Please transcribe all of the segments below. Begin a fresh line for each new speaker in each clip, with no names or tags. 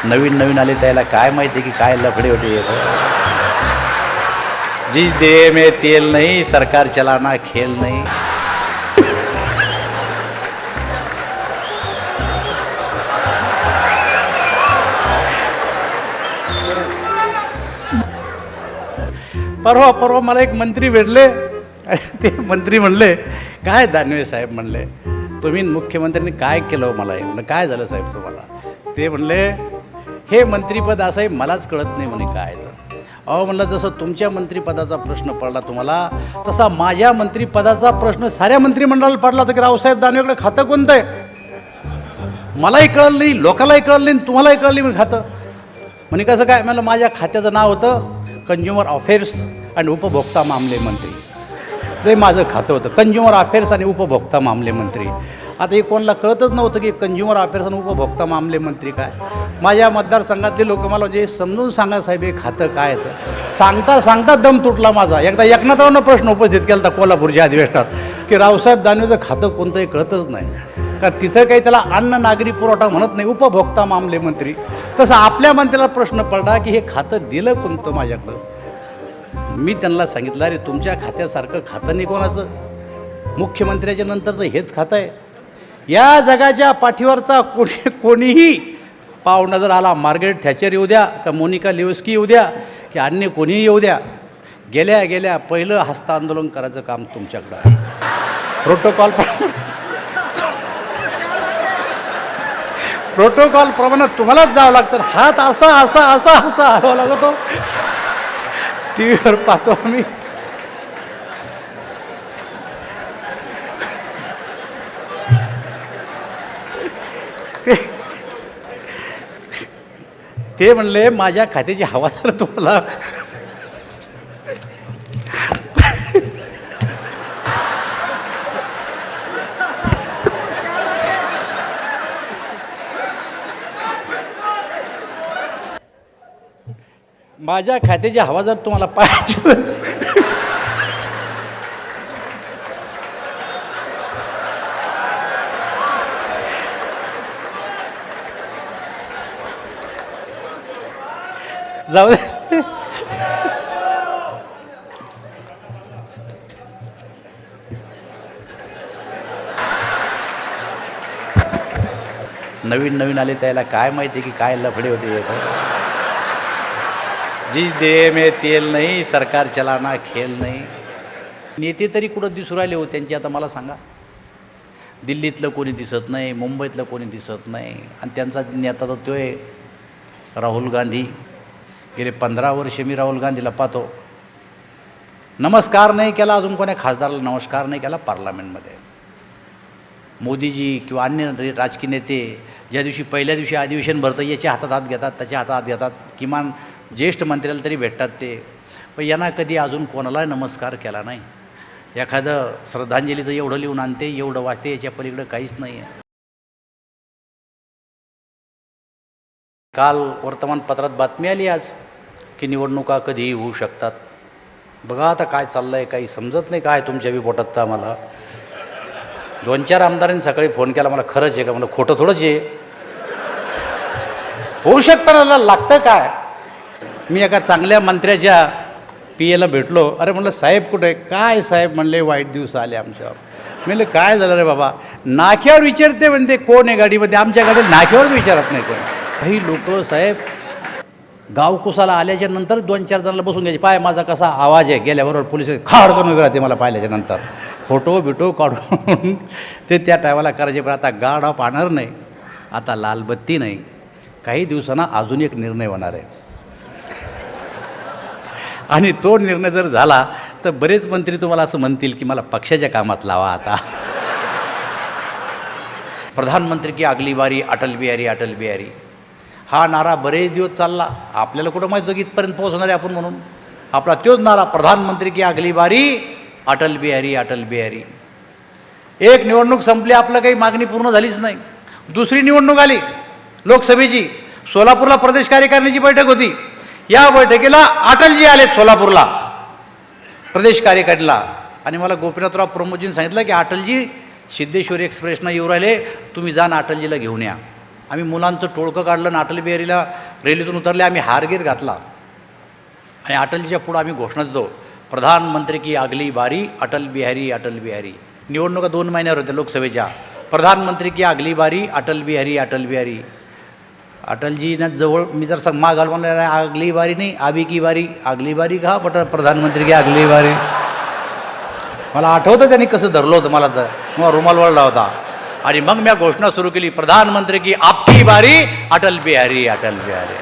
नवीन नवीन आले त्याला काय माहिती की काय लफडे होते. जिस देह में तेल नहीं सरकार चलाना खेल नहीं. परवा मला एक मंत्री भेटले. ते मंत्री म्हणले, काय दानवे साहेब म्हणले, तुम्ही मुख्यमंत्र्यांनी काय केलं मला. म्हणलं काय झालं साहेब तुम्हाला. ते म्हणले, हे मंत्रिपद असं आहे मलाच कळत नाही म्हणे काय. तर अहो म्हणलं, जसं तुमच्या मंत्रिपदाचा प्रश्न पडला तुम्हाला, तसा माझ्या मंत्रिपदाचा प्रश्न साऱ्या मंत्रिमंडळाला पडला होता की रावसाहेब दानवेकडे खातं कोणतं आहे. मलाही कळलं नाही, लोकांनाही कळलं नाही, तुम्हालाही कळलं नाही खातं. म्हणे कसं काय. म्हणलं माझ्या खात्याचं नाव होतं कंझ्युमर अफेअर्स आणि उपभोक्ता मामले मंत्री. ते माझं खातं होतं, कंझ्युमर अफेअर्स आणि उपभोक्ता मामले मंत्री. आता हे कोणाला कळतच नव्हतं की कंझ्युमर अफेअर्स आणि उपभोक्ता मामले मंत्री काय. माझ्या मतदारसंघातले लोक मला म्हणजे समजून सांगा साहेब हे खातं काय येतं. सांगता सांगता दम तुटला माझा. एकदा एकनाथरावनं प्रश्न उपस्थित केला होता कोल्हापूरच्या अधिवेशनात की रावसाहेब दानवेचं खातं कोणतंही कळतच नाही का. तिथं काही त्याला अन्न नागरी पुरवठा म्हणत नाही, उपभोक्ता मामले मंत्री. तसं आपल्या मंत्र्याला प्रश्न पडला की हे खातं दिलं कोणतं माझ्याकडं. मी त्यांना सांगितलं, अरे तुमच्या खात्यासारखं खातं नाही कोणाचं. मुख्यमंत्र्याच्या नंतरचं हेच खातं आहे. या जगाच्या पाठीवरचा कोणीही पाहुणा जर आला, मार्गारेट थॅचर येऊ द्या का मोनिका लेविस्की येऊ द्या की अन्य कोणीही येऊ द्या, गेल्या गेल्या पहिलं हस्तांदोलन करायचं काम तुमच्याकडं आहे. प्रोटोकॉल प्रमाणे तुम्हालाच जावं लागतं. हात असा असा असा असा हलवा लागतो. टी व्हीवर पाहतो आम्ही. ते म्हणले माझ्या खात्याची हवा तर तुम्हाला. माझ्या खात्याची हवा जर तुम्हाला पाहायची जाऊ दे. नवीन नवीन आले त्याला काय माहिती की काय लफडे होते. जिस देह में तेल नहीं सरकार चलाना खेल नहीं. नेते तरी कुठं दिसू राहिले हो त्यांची. आता मला सांगा, दिल्लीतलं कोणी दिसत नाही, मुंबईतलं कोणी दिसत नाही. आणि त्यांचा नेता तर तो आहे राहुल गांधी. गेले 15 वर्ष मी राहुल गांधीला पाहतो. नमस्कार नाही केला अजून कोण्या खासदाराला नमस्कार नाही केला पार्लमेंटमध्ये. मोदीजी किंवा अन्य राजकीय नेते ज्या दिवशी पहिल्या दिवशी अधिवेशन भरतं याच्या हातात हात घेतात, त्याच्या हातात हात घेतात, किमान ज्येष्ठ मंत्र्याला तरी भेटतात ते. पण यांना कधी अजून कोणाला नमस्कार केला नाही. एखादं श्रद्धांजलीचं एवढं लिहून आणते, एवढं वाचते, याच्या पलीकडं काहीच नाही आहे. काल वर्तमानपत्रात बातमी आली आज की निवडणुका कधीही होऊ शकतात. बघा आता काय चाललं आहे, काही समजत नाही काय तुमच्या बी पोटात. तर आम्हाला 2-4 आमदारांनी सकाळी फोन केला, मला खरंच आहे का, मला खोटं थोडंच आहे, होऊ शकतं ना, लागतं काय. मी एका चांगल्या मंत्र्याच्या PA भेटलो. अरे म्हणलं साहेब कुठे आहे. काय साहेब म्हणले वाईट दिवस आले आमच्यावर. म्हणलं काय झालं रे बाबा. नाक्यावर विचारते म्हणते कोण आहे गाडीमध्ये. आमच्या गाडीत नाक्यावर विचारत नाही कोण. काही लोक साहेब गावकुसाला आल्याच्या नंतर 2-4 जणांना बसून घ्यायचे. पाय माझा कसा आवाज आहे. गेल्याबरोबर पोलिस खाड करून उभे राहते मला पाहिल्याच्या नंतर. फोटो बिटो काढून ते त्या टायमाला करायचे. पण आता गार्ड ऑफ ऑनर नाही, आता लालबत्ती नाही. काही दिवसांना अजून एक निर्णय होणार आहे. आणि तो निर्णय जर झाला तर बरेच मंत्री तुम्हाला असं म्हणतील की मला पक्षाच्या कामात लावा. आता प्रधानमंत्री की अगली बारी अटल बिहारी अटल बिहारी हा नारा बरेच दिवस चालला. आपल्याला कुठं माहिती होतं की इथपर्यंत पोहोचणार आहे आपण म्हणून. आपला तोच नारा प्रधानमंत्री की अगली बारी अटल बिहारी अटल बिहारी. एक निवडणूक संपली, आपलं काही मागणी पूर्ण झालीच नाही. दुसरी निवडणूक आली लोकसभेची. सोलापूरला प्रदेश कार्यकारिणीची बैठक होती. या बैठकीला अटलजी आलेत सोलापूरला प्रदेश कार्यकारिणीला. आणि मला गोपीनाथराव प्रमोदजींनी सांगितलं की अटलजी सिद्धेश्वर एक्सप्रेसनं येऊ राहिले, तुम्ही जा ना अटलजीला घेऊन या. आम्ही मुलांचं टोळकं काढलं आणि अटल बिहारीला रेल्वेतून उतरले, आम्ही हारगीर घातला आणि अटलजीच्या पुढं आम्ही घोषणा देतो, प्रधानमंत्री की अगली बारी अटल बिहारी अटल बिहारी. निवडणुका 2 महिन्यावर होत्या लोकसभेच्या. प्रधानमंत्री की अगली बारी अटल बिहारी अटल बिहारी. अटलजीनं जवळ मी जर माग घाल म्हणलं, अगली बारी नाही अभी की बारी. अगली बारी का प्रधानमंत्री की अगली बारी. मला आठवतं त्यांनी कसं धरलं होतं मला, तर मग रुमाल वळला होता आणि मग मी घोषणा सुरू केली, प्रधानमंत्री की आपकी बारी अटल बिहारी अटल बिहारी.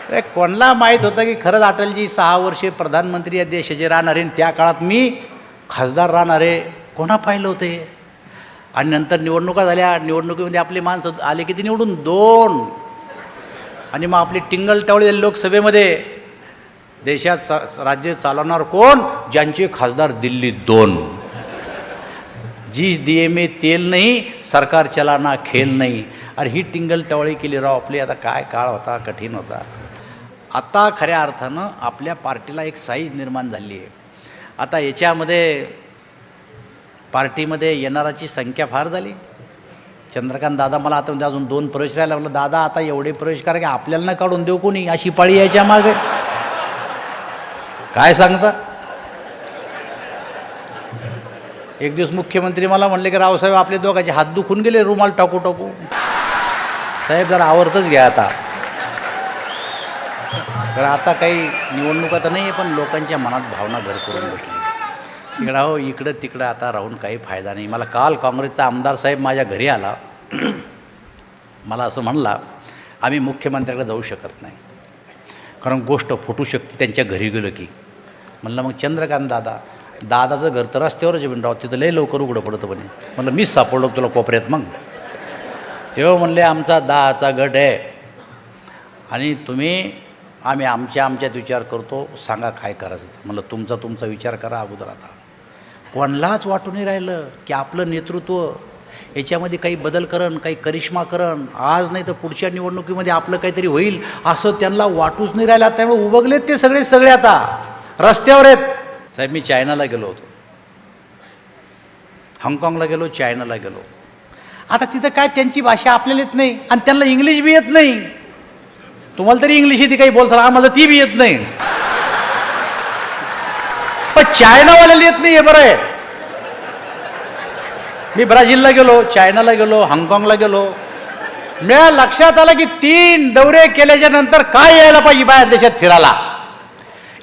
अरे कोणाला माहीत होतं की खरंच अटलजी 6 वर्षे प्रधानमंत्री या देशाचे राहणारे आणि त्या काळात मी खासदार राहणारे. कोणा पाहिलं होते. आणि नंतर निवडणुका झाल्या, निवडणुकीमध्ये आपली माणसं आले किती निवडून 2. आणि मग आपली टिंगल टावळी झाली लोकसभेमध्ये. देशात राज्य चालवणार कोण, ज्यांचे खासदार दिल्लीत 2. जिस दिये में तेल नाही सरकार चलाना खेल नाही. अरे ही टिंगल टवळी केली राव आपली. आता काय काळ होता, कठीण होता. आता खऱ्या अर्थानं आपल्या पार्टीला एक साईज निर्माण झाली आहे. आता याच्यामध्ये पार्टीमध्ये येणाराची संख्या फार झाली. चंद्रकांत दादा मला आता म्हणजे अजून 2 प्रवेश राहायला लागलं, दादा आता एवढे प्रवेश करा की आपल्याला न काढून देऊ कोणी, अशी पाळी यायच्या मागे. काय सांगता. एक दिवस मुख्यमंत्री मला म्हणले की रावसाहेब आपले दोघांचे हात दुखून गेले रुमाल टाकू टाकू. साहेब जरा आवरतच घ्या आता. तर आता काही निवडणुका तर नाही आहे, पण लोकांच्या मनात भावना घर करून बसली. इकडं हो इकडं तिकडं आता राहून काही फायदा नाही. मला काल काँग्रेसचा आमदार साहेब माझ्या घरी आला. मला असं म्हणला, आम्ही मुख्यमंत्र्याकडे जाऊ शकत नाही कारण गोष्ट फुटू शकते त्यांच्या घरी गेलं की. म्हणलं मग चंद्रकांत दादाचं घर तर रस्त्यावरच राव, तिथं लय लवकर उघडं पडतं म्हणे. म्हणलं मीच सापडलो तुला कोपऱ्यात. मग तेव्हा म्हणले आमचा 10चा गट आहे आणि आम्ही आमच्यात विचार करतो, सांगा काय करायचं. म्हणलं तुमचा विचार करा अगोदर. आता कोणालाच वाटून नाही राहिलं की आपलं नेतृत्व याच्यामध्ये काही बदल करण, काही करिश्मा करण, आज नाही तर पुढच्या निवडणुकीमध्ये आपलं काहीतरी होईल असं त्यांना वाटूच नाही राहिलं. त्यामुळे उभगलेत ते सगळे आता रस्त्यावर आहेत. साहेब मी चायनाला गेलो होतो, हाँगकाँगला गेलो, चायनाला गेलो. आता तिथं काय त्यांची भाषा आपल्याला येत नाही आणि त्यांना इंग्लिश बी येत नाही. तुम्हाला तरी इंग्लिश येते काही बोलसाल, आम्हाला ती बी येत नाही. पण चायनावाल्याला येत नाही हे बरं आहे. मी ब्राझीलला गेलो, चायनाला गेलो, हाँगकाँगला गेलो. मला लक्षात आलं की 3 दौरे केल्याच्या नंतर काय यायला पाहिजे बाहेर देशात फिरायला.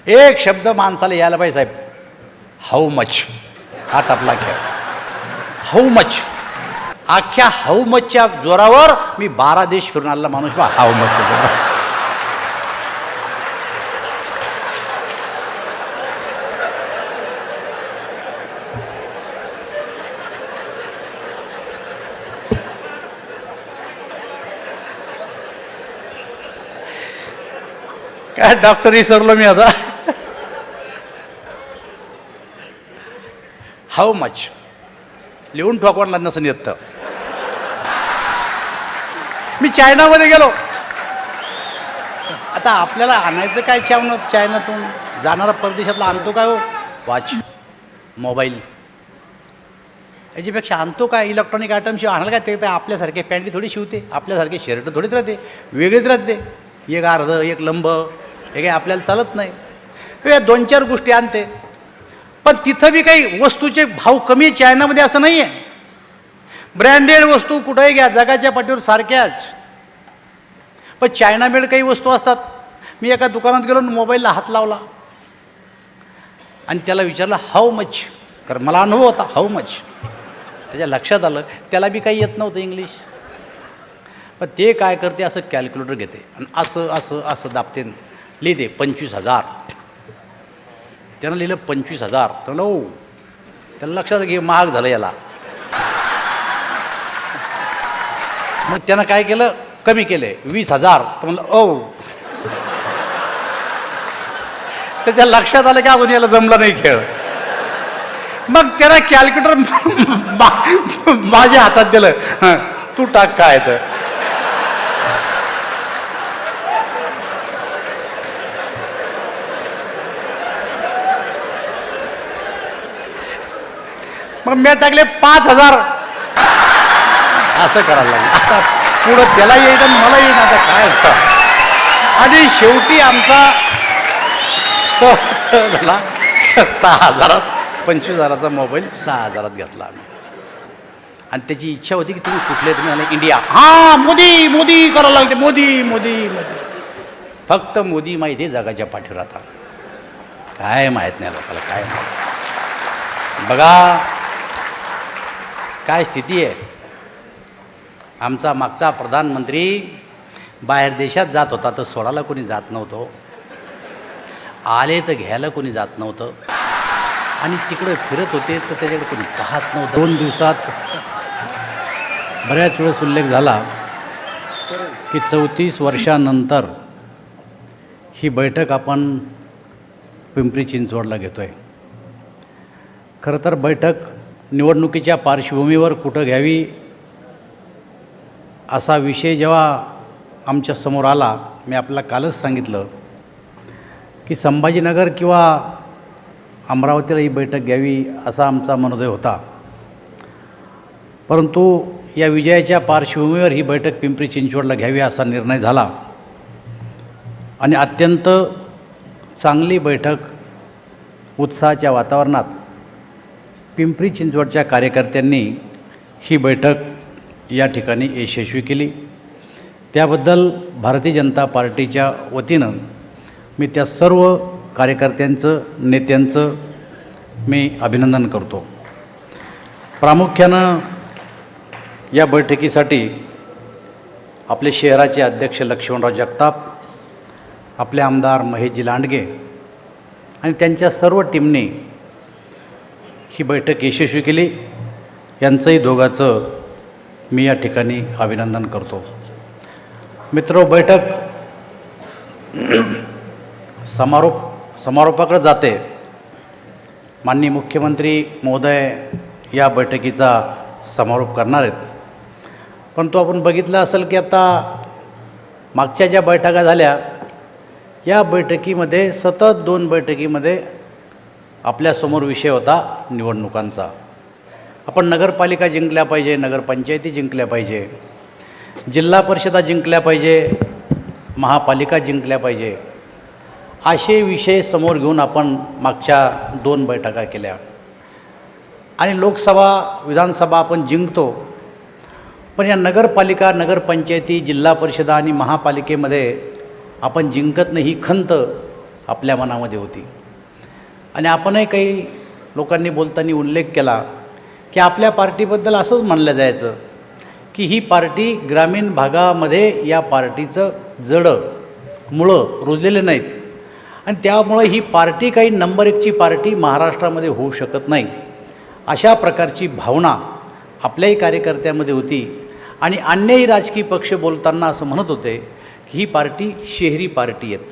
एक शब्द माणसाला यायला पाहिजे साहेब, हाऊ मच. हा टपला खेळ, हाऊ मच. अख्ख्या हाऊ मचच्या जोरावर मी 12 देश फिरून आलेला माणूस बा. हाऊ मचच्या जोरावर. काय डॉक्टर विसरलो मी आता. हाऊ मच लिहून ठोकवायला नसं येतं. मी चायनामध्ये गेलो. आता आपल्याला आणायचं काय चायनातून जाणारा परदेशातला आणतो काय हो, वॉच, मोबाईल. याच्यापेक्षा आणतो काय इलेक्ट्रॉनिक आयटम शिवाय आणायला काय. ते आपल्यासारखे पॅन्टी थोडी शिवते, आपल्यासारखे शर्ट थोडीच राहते, वेगळीच राहते. एक अर्ध एक लंब हे काही आपल्याला चालत नाही. या 2-4 गोष्टी आणते. पण तिथं बी काही वस्तूचे भाव कमी आहे चायनामध्ये असं नाही आहे. ब्रँडेड वस्तू कुठेही घ्या जगाच्या पाठीवर सारख्याच. पण चायनामेड काही वस्तू असतात. मी एका दुकानात गेलो, मोबाईलला हात लावला आणि त्याला विचारलं हाऊ मच, कारण मला अनुभव होता हाऊ मच. त्याच्या लक्षात आलं त्याला बी काही येत नव्हतं इंग्लिश. पण ते काय करते, असं कॅल्क्युलेटर घेते आणि असं असं असं दाबते, लिहिते 25,000. त्यानं लिहिलं 25,000. तर म्हणलं ओ, त्याला लक्षात घे महाग झालं याला. मग त्यानं काय केलं, कमी केले 20,000. तर म्हणलं ओ. त्याच्या लक्षात आलं की अजून याला जमला नाही खेळ. मग त्याला कॅल्क्युलेटर माझ्या हातात दिलं, तू टाक काय तर. मग मी टाकले 5,000. असं करायला लागलं. पुढं त्याला येईल आणि मला येईल, आता काय होतं. आणि शेवटी आमचा तो झाला 6,000, 25,000चा मोबाईल 6,000 घेतला आम्ही. आणि त्याची इच्छा होती की तुम्ही कुठले, तुम्ही आले इंडिया, हां मोदी मोदी करायला लागते, मोदी मोदी मोदी. फक्त मोदी माहिती आहे जगाच्या पाठीवर. आता काय माहीत नाही लोकांना, काय माहीत. बघा काय स्थिती आहे. आमचा मागचा प्रधानमंत्री बाहेर देशात जात होता तर सोडायला कोणी जात नव्हतं, आले तर घ्यायला कोणी जात नव्हतं, आणि तिकडं फिरत होते तर त्याच्याकडे कोणी पाहत नव्हतं. 2 दिवसात बऱ्याच वेळेस उल्लेख झाला की 34 वर्षानंतर ही बैठक आपण पिंपरी चिंचवडला घेतो आहे. खरं तर बैठक निवडणुकीच्या पार्श्वभूमीवर कुठं घ्यावी असा विषय जेव्हा आमच्यासमोर आला, मी आपल्याला कालच सांगितलं की संभाजीनगर किंवा अमरावतीला ही बैठक घ्यावी असा आमचा मनोदय होता. परंतु या विजयाच्या पार्श्वभूमीवर ही बैठक पिंपरी चिंचवडला घ्यावी असा निर्णय झाला, आणि अत्यंत चांगली बैठक उत्साहाच्या वातावरणात पिंपरी चिंचवडच्या कार्यकर्त्यांनी ही बैठक या ठिकाणी यशस्वी केली. त्याबद्दल भारतीय जनता पार्टीच्या वतीनं मी त्या सर्व कार्यकर्त्यांचं, नेत्यांचं मी अभिनंदन करतो. प्रामुख्यानं या बैठकीसाठी आपले शहराचे अध्यक्ष लक्ष्मणराव जगताप, आपले आमदार महेशजी लांडगे आणि त्यांच्या सर्व टीमने ही बैठक यशस्वी केली. यांचंही दोघांचं मी या ठिकाणी अभिनंदन करतो. मित्रो, बैठक समारोपाकडे जाते. माननीय मुख्यमंत्री महोदय या बैठकीचा समारोप करणार आहेत. परंतु आपण बघितलं असेल की आता मागच्या ज्या बैठका झाल्या, या बैठकीमध्ये सतत 2 बैठकीमध्ये आपल्यासमोर विषय होता निवडणुकांचा. आपण नगरपालिका जिंकल्या पाहिजे, नगरपंचायती जिंकल्या पाहिजे, जिल्हा परिषदा जिंकल्या पाहिजे, महापालिका जिंकल्या पाहिजे, असे विषय समोर घेऊन आपण मागच्या 2 बैठका केल्या. आणि लोकसभा, विधानसभा आपण जिंकतो, पण या नगरपालिका, नगरपंचायती, जिल्हा परिषदा आणि महापालिकेमध्ये आपण जिंकत नाही, ही खंत आपल्या मनामध्ये होती. आणि आपणही काही लोकांनी बोलताना उल्लेख केला की आपल्या पार्टीबद्दल असंच म्हणलं जायचं की ही पार्टी ग्रामीण भागामध्ये, या पार्टीचं जडं मुळं रुजलेले नाहीत, आणि त्यामुळं ही पार्टी काही नंबर 1ची पार्टी महाराष्ट्रामध्ये होऊ शकत नाही, अशा प्रकारची भावना आपल्याही कार्यकर्त्यामध्ये होती. आणि अन्यही राजकीय पक्ष बोलताना असं म्हणत होते की ही पार्टी शहरी पार्टी आहेत.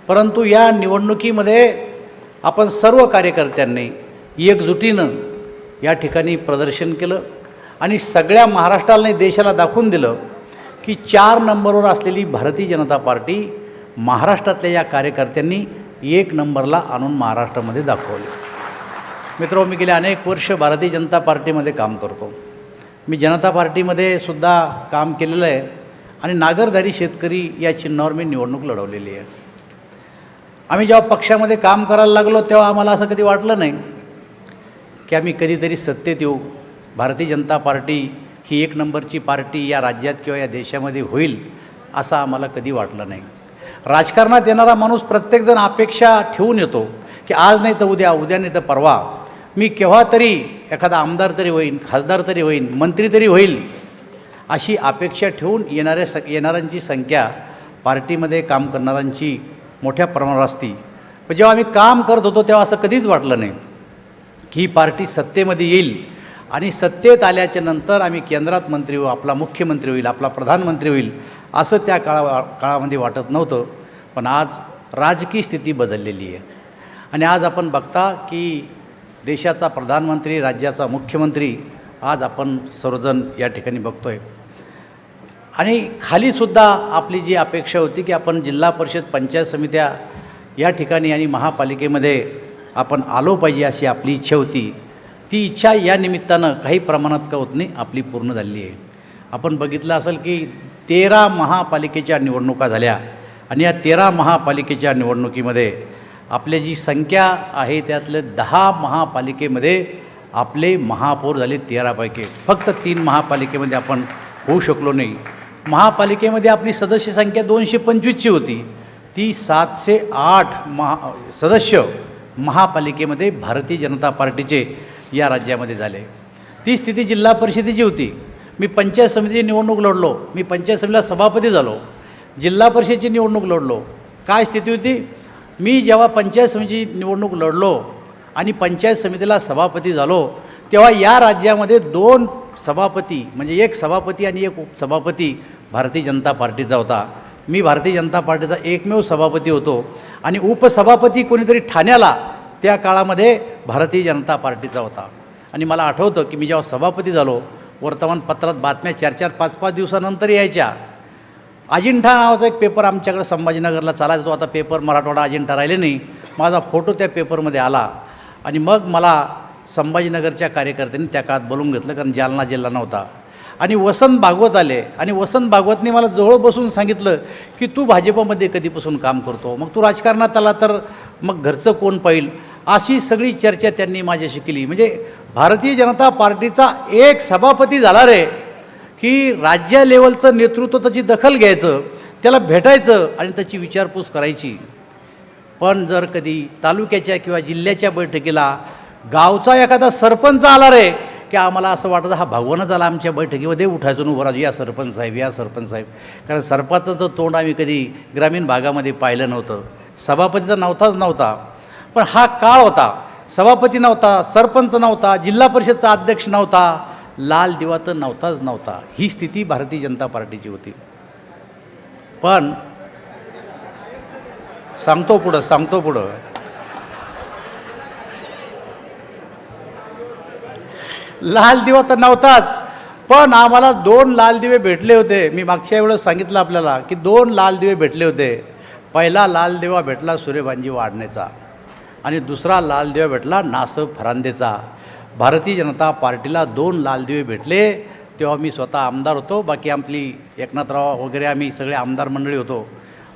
परंतु या निवडणुकीमध्ये आपण सर्व कार्यकर्त्यांनी एकजुटीनं या ठिकाणी प्रदर्शन केलं आणि सगळ्या महाराष्ट्राला नाही, देशाला दाखवून दिलं की 4 नंबरवर असलेली भारतीय जनता पार्टी महाराष्ट्रातल्या या कार्यकर्त्यांनी 1 नंबरला आणून महाराष्ट्रामध्ये दाखवले. मित्र, मी गेले अनेक वर्ष भारतीय जनता पार्टीमध्ये काम करतो. मी जनता पार्टीमध्ये सुद्धा काम केलेलं आहे आणि नागरधारी शेतकरी या चिन्हावर मी निवडणूक लढवलेली आहे. आम्ही जेव्हा पक्षामध्ये काम करायला लागलो तेव्हा आम्हाला असं कधी वाटलं नाही की आम्ही कधीतरी सत्तेत येऊ, भारतीय जनता पार्टी ही 1 नंबरची पार्टी या राज्यात किंवा या देशामध्ये होईल, असं आम्हाला कधी वाटलं नाही. राजकारणात येणारा माणूस प्रत्येकजण अपेक्षा ठेवून येतो की आज नाही तर उद्या, उद्या नाही तर परवा मी केव्हा तरी एखादा आमदार तरी होईन, खासदार तरी होईन, मंत्री तरी होईल, अशी अपेक्षा ठेवून येणाऱ्यांची संख्या पार्टीमध्ये काम करणाऱ्यांची मोठ्या प्रमाणावर असती. पण जेव्हा आम्ही काम करत होतो तेव्हा असं कधीच वाटलं नाही की ही पार्टी सत्तेमध्ये येईल आणि सत्तेत आल्याच्या नंतर आम्ही केंद्रात मंत्री होऊ, आपला मुख्यमंत्री होईल, आपला प्रधानमंत्री होईल, असं त्या काळामध्ये वाटत नव्हतं. पण आज राजकीय स्थिती बदललेली आहे आणि आज आपण बघता की देशाचा प्रधानमंत्री, राज्याचा मुख्यमंत्री आज आपण सर्वजण या ठिकाणी बघतो आहे. आणि खालीसुद्धा आपली जी अपेक्षा होती की आपण जिल्हा परिषद, पंचायत समित्या या ठिकाणी आणि महापालिकेमध्ये आपण आलो पाहिजे अशी आपली इच्छा होती. ती इच्छा या निमित्तानं काही प्रमाणात का होत नाही, आपली पूर्ण झाली आहे. आपण बघितलं असेल की 13 महापालिकेच्या निवडणुका झाल्या आणि या 13 महापालिकेच्या निवडणुकीमध्ये आपली जी संख्या आहे त्यातले 10 महापालिकेमध्ये आपले महापौर झाले 13 पैकी. फक्त 3 महापालिकेमध्ये आपण होऊ शकलो नाही. महापालिकेमध्ये आपली सदस्य संख्या 225ची होती, ती 708 सदस्य महापालिकेमध्ये भारतीय जनता पार्टीचे या राज्यामध्ये झाले. ती स्थिती जिल्हा परिषदेची होती. मी पंचायत समितीची निवडणूक लढलो, मी पंचायत समितीला सभापती झालो. जिल्हा परिषदेची निवडणूक लढलो. काय स्थिती होती? मी जेव्हा पंचायत समितीची निवडणूक लढलो आणि पंचायत समितीला सभापती झालो तेव्हा या राज्यामध्ये 2 सभापती म्हणजे एक सभापती आणि एक उपसभापती भारतीय जनता पार्टीचा होता. मी भारतीय जनता पार्टीचा एकमेव सभापती होतो आणि उपसभापती कोणीतरी ठाण्याला त्या काळामध्ये भारतीय जनता पार्टीचा होता. आणि मला आठवतं की मी जेव्हा सभापती झालो वर्तमानपत्रात बातम्या 4-4, 5-5 दिवसानंतर यायच्या. अजिंठा नावाचा एक पेपर आमच्याकडे संभाजीनगरला चालायचा, तो आता पेपर मराठवाडा अजिंठा राहिले नाही. माझा फोटो त्या पेपरमध्ये आला आणि मग मला संभाजीनगरच्या कार्यकर्त्यांनी त्या काळात बोलवून घेतलं, कारण जालना जिल्हा नव्हता. आणि वसंत भागवत आले आणि वसंत भागवतने मला जवळ बसून सांगितलं की तू भाजपमध्ये कधीपासून काम करतो, मग तू राजकारणात आला तर मग घरचं कोण पाहिल, अशी सगळी चर्चा त्यांनी माझ्याशी केली. म्हणजे भारतीय जनता पार्टीचा एक सभापती झाला रे की राज्य लेवलचं नेतृत्व त्याची दखल घ्यायचं, त्याला भेटायचं आणि त्याची विचारपूस करायची. पण जर कधी तालुक्याच्या किंवा जिल्ह्याच्या बैठकीला गावचा एखादा सरपंच आला रे की आम्हाला असं वाटतं हा भगवानच आला आमच्या बैठकीमध्ये, उठायचून उभं राहतो, या सरपंच साहेब, या सरपंच साहेब. कारण सरपंचाचं तोंड आम्ही कधी ग्रामीण भागामध्ये पाहिलं नव्हतं. सभापतीचा नव्हता. पण हा काळ होता, सभापती नव्हता, सरपंच नव्हता, जिल्हा परिषदचा अध्यक्ष नव्हता, लाल दिवा तर नव्हता. ही स्थिती भारतीय जनता पार्टीची होती. पण सांगतो पुढं लाल दिवा तर नव्हताच, पण आम्हाला 2 लाल दिवे भेटले होते. मी मागच्या वेळेस सांगितलं आपल्याला की 2 लाल दिवे भेटले होते. पहिला लाल दिवा भेटला सूर्यभानजी वाडणेचा आणि दुसरा लाल दिवा भेटला नासब फरांदेचा. भारतीय जनता पार्टीला 2 लाल दिवे भेटले. तेव्हा मी स्वतः आमदार होतो, बाकी आपली एकनाथराव वगैरे आम्ही सगळे आमदार मंडळी होतो.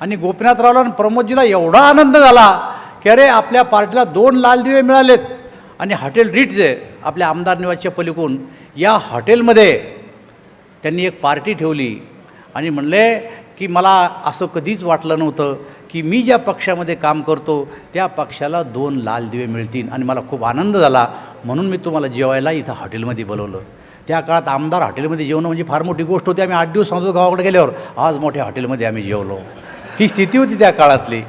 आणि गोपीनाथरावला आणि प्रमोदजीला एवढा आनंद झाला की अरे आपल्या पार्टीला 2 लाल दिवे मिळालेत. आणि हॉटेल रिट्ज आहे आपल्या आमदार निवासच्या पलीकडून, या हॉटेलमध्ये त्यांनी एक पार्टी ठेवली आणि म्हणले की मला असं कधीच वाटलं नव्हतं की मी ज्या पक्षामध्ये काम करतो त्या पक्षाला 2 लाल दिवे मिळतील. आणि मला खूप आनंद झाला, म्हणून मी तुम्हाला जेवायला इथं हॉटेलमध्ये बोलवलं. त्या काळात आमदार हॉटेलमध्ये जेवणं म्हणजे फार मोठी गोष्ट होती. आम्ही 8 दिवस सांगतो गावाकडे गेल्यावर, आज मोठ्या हॉटेलमध्ये आम्ही जेवलो. ही स्थिती होती त्या काळातली.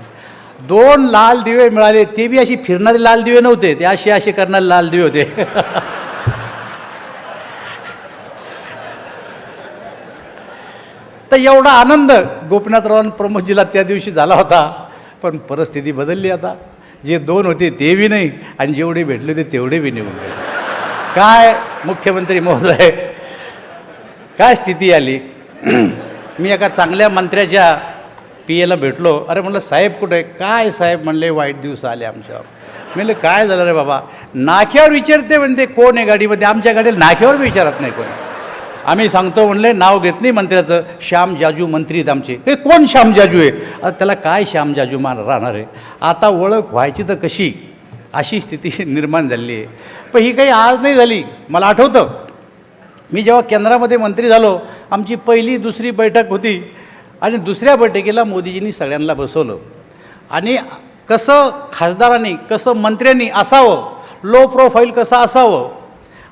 2 लाल दिवे मिळाले, ते बी अशी फिरणारे लाल दिवे नव्हते, ते असे करणारे लाल दिवे होते. तर एवढा आनंद गोपीनाथराव आणि प्रमोदजीला त्या दिवशी झाला होता. पण परिस्थिती बदलली. आता जे 2 होते ते बी नाही आणि जेवढे भेटले होते तेवढे बी निघून गेले. काय मुख्यमंत्री महोदय, काय स्थिती आली. मी एका चांगल्या मंत्र्याच्या PA भेटलो. अरे म्हणलं साहेब कुठे आहे? काय साहेब म्हणले वाईट दिवस आले आमच्यावर. म्हणलं काय झालं रे बाबा? नाक्यावर विचारते म्हणते कोण आहे गाडीमध्ये, आमच्या गाडीला नाक्यावर विचारत नाही कोणी. आम्ही सांगतो म्हणले, नाव घेत नाही मंत्र्याचं, श्याम जाजू मंत्री आहेत आमचे. हे कोण श्याम जाजू आहे? आता त्याला काय श्याम जाजू राहणार आहे? आता ओळख व्हायची तर कशी, अशी स्थिती निर्माण झाली आहे. पण ही काही आज नाही झाली. मला आठवतं मी जेव्हा केंद्रामध्ये मंत्री झालो, आमची 1ली 2री बैठक होती आणि 2ऱ्या बैठकीला मोदीजींनी सगळ्यांना बसवलं. आणि कसं खासदारांनी, कसं मंत्र्यांनी असावं, लो प्रोफाईल कसं असावं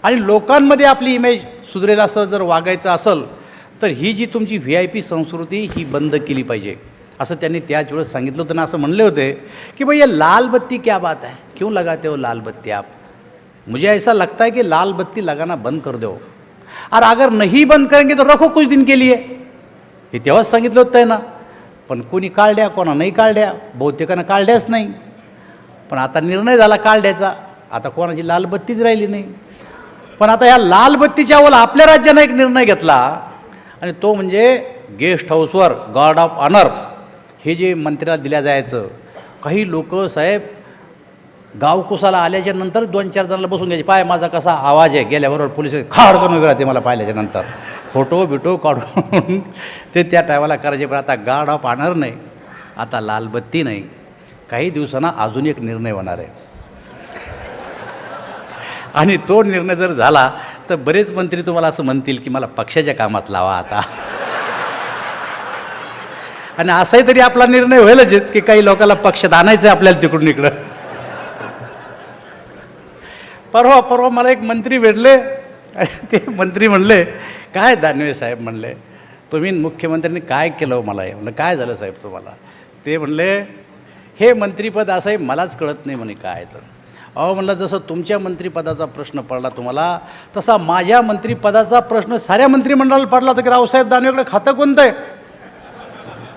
आणि लोकांमध्ये आपली इमेज सुधरेल असं जर वागायचं असेल तर ही जी तुमची VIP संस्कृती ही बंद केली पाहिजे, असं त्यांनी त्याच वेळेस सांगितलं होतं. असं म्हणले होते की भाई ये लाल बत्ती क्या बात है, क्यों लगाते हो लाल बत्ती आप? मुझे ऐसा लगता है कि लाल बत्ती लगाना बंद कर दो, और अगर नहीं बंद करेंगे तो रखो कुछ दिन के लिए. हे तेव्हाच सांगितलं होतं ना. पण कोणी काढल्या, कोणा नाही काढल्या, बहुतेकांना काढल्याच नाही. पण आता निर्णय झाला काढल्याचा, आता कोणाची लाल बत्तीच राहिली नाही. पण आता ह्या लाल बत्तीच्या अवला आपल्या राज्यानं एक निर्णय घेतला आणि तो म्हणजे गेस्ट हाऊसवर गार्ड ऑफ ऑनर हे जे मंत्र्याला दिल्या जायचं. काही लोक साहेब गावकुसाला आल्याच्या नंतर 2-4 जणांना बसून घ्यायचे, पाय माझा कसा आवाज आहे, गेल्याबरोबर पोलिस खाड करून उभे राहते मला पाहिल्याच्या नंतर. फोटो बिटो काढून ते त्या टायमाला करायचे. पण आता गार्ड ऑफ ऑनर नाही, आता लालबत्ती नाही. काही दिवसांना अजून एक निर्णय होणार आहे आणि तो निर्णय जर झाला तर बरेच मंत्री तुम्हाला असं म्हणतील की मला पक्षाच्या कामात लावा आता. आणि असाही तरी आपला निर्णय व्हायलाच आहेत की काही लोकांना पक्षात आणायचं आहे आपल्याला तिकडून इकडं. परवा मला एक मंत्री भेटले आणि ते मंत्री म्हणले, काय दानवे साहेब म्हणले, तुम्ही मुख्यमंत्र्यांनी काय केलं हो मला? म्हणलं काय झालं साहेब तुम्हाला? ते म्हणले, हे मंत्रिपद असं आहे मलाच कळत नाही म्हणे काय. तर अहो म्हणलं, जसं तुमच्या मंत्रिपदाचा प्रश्न पडला तुम्हाला, तसा माझ्या मंत्रिपदाचा प्रश्न साऱ्या मंत्रिमंडळाला पडला होता की रावसाहेब दानवेकडे खातं कोणतं आहे.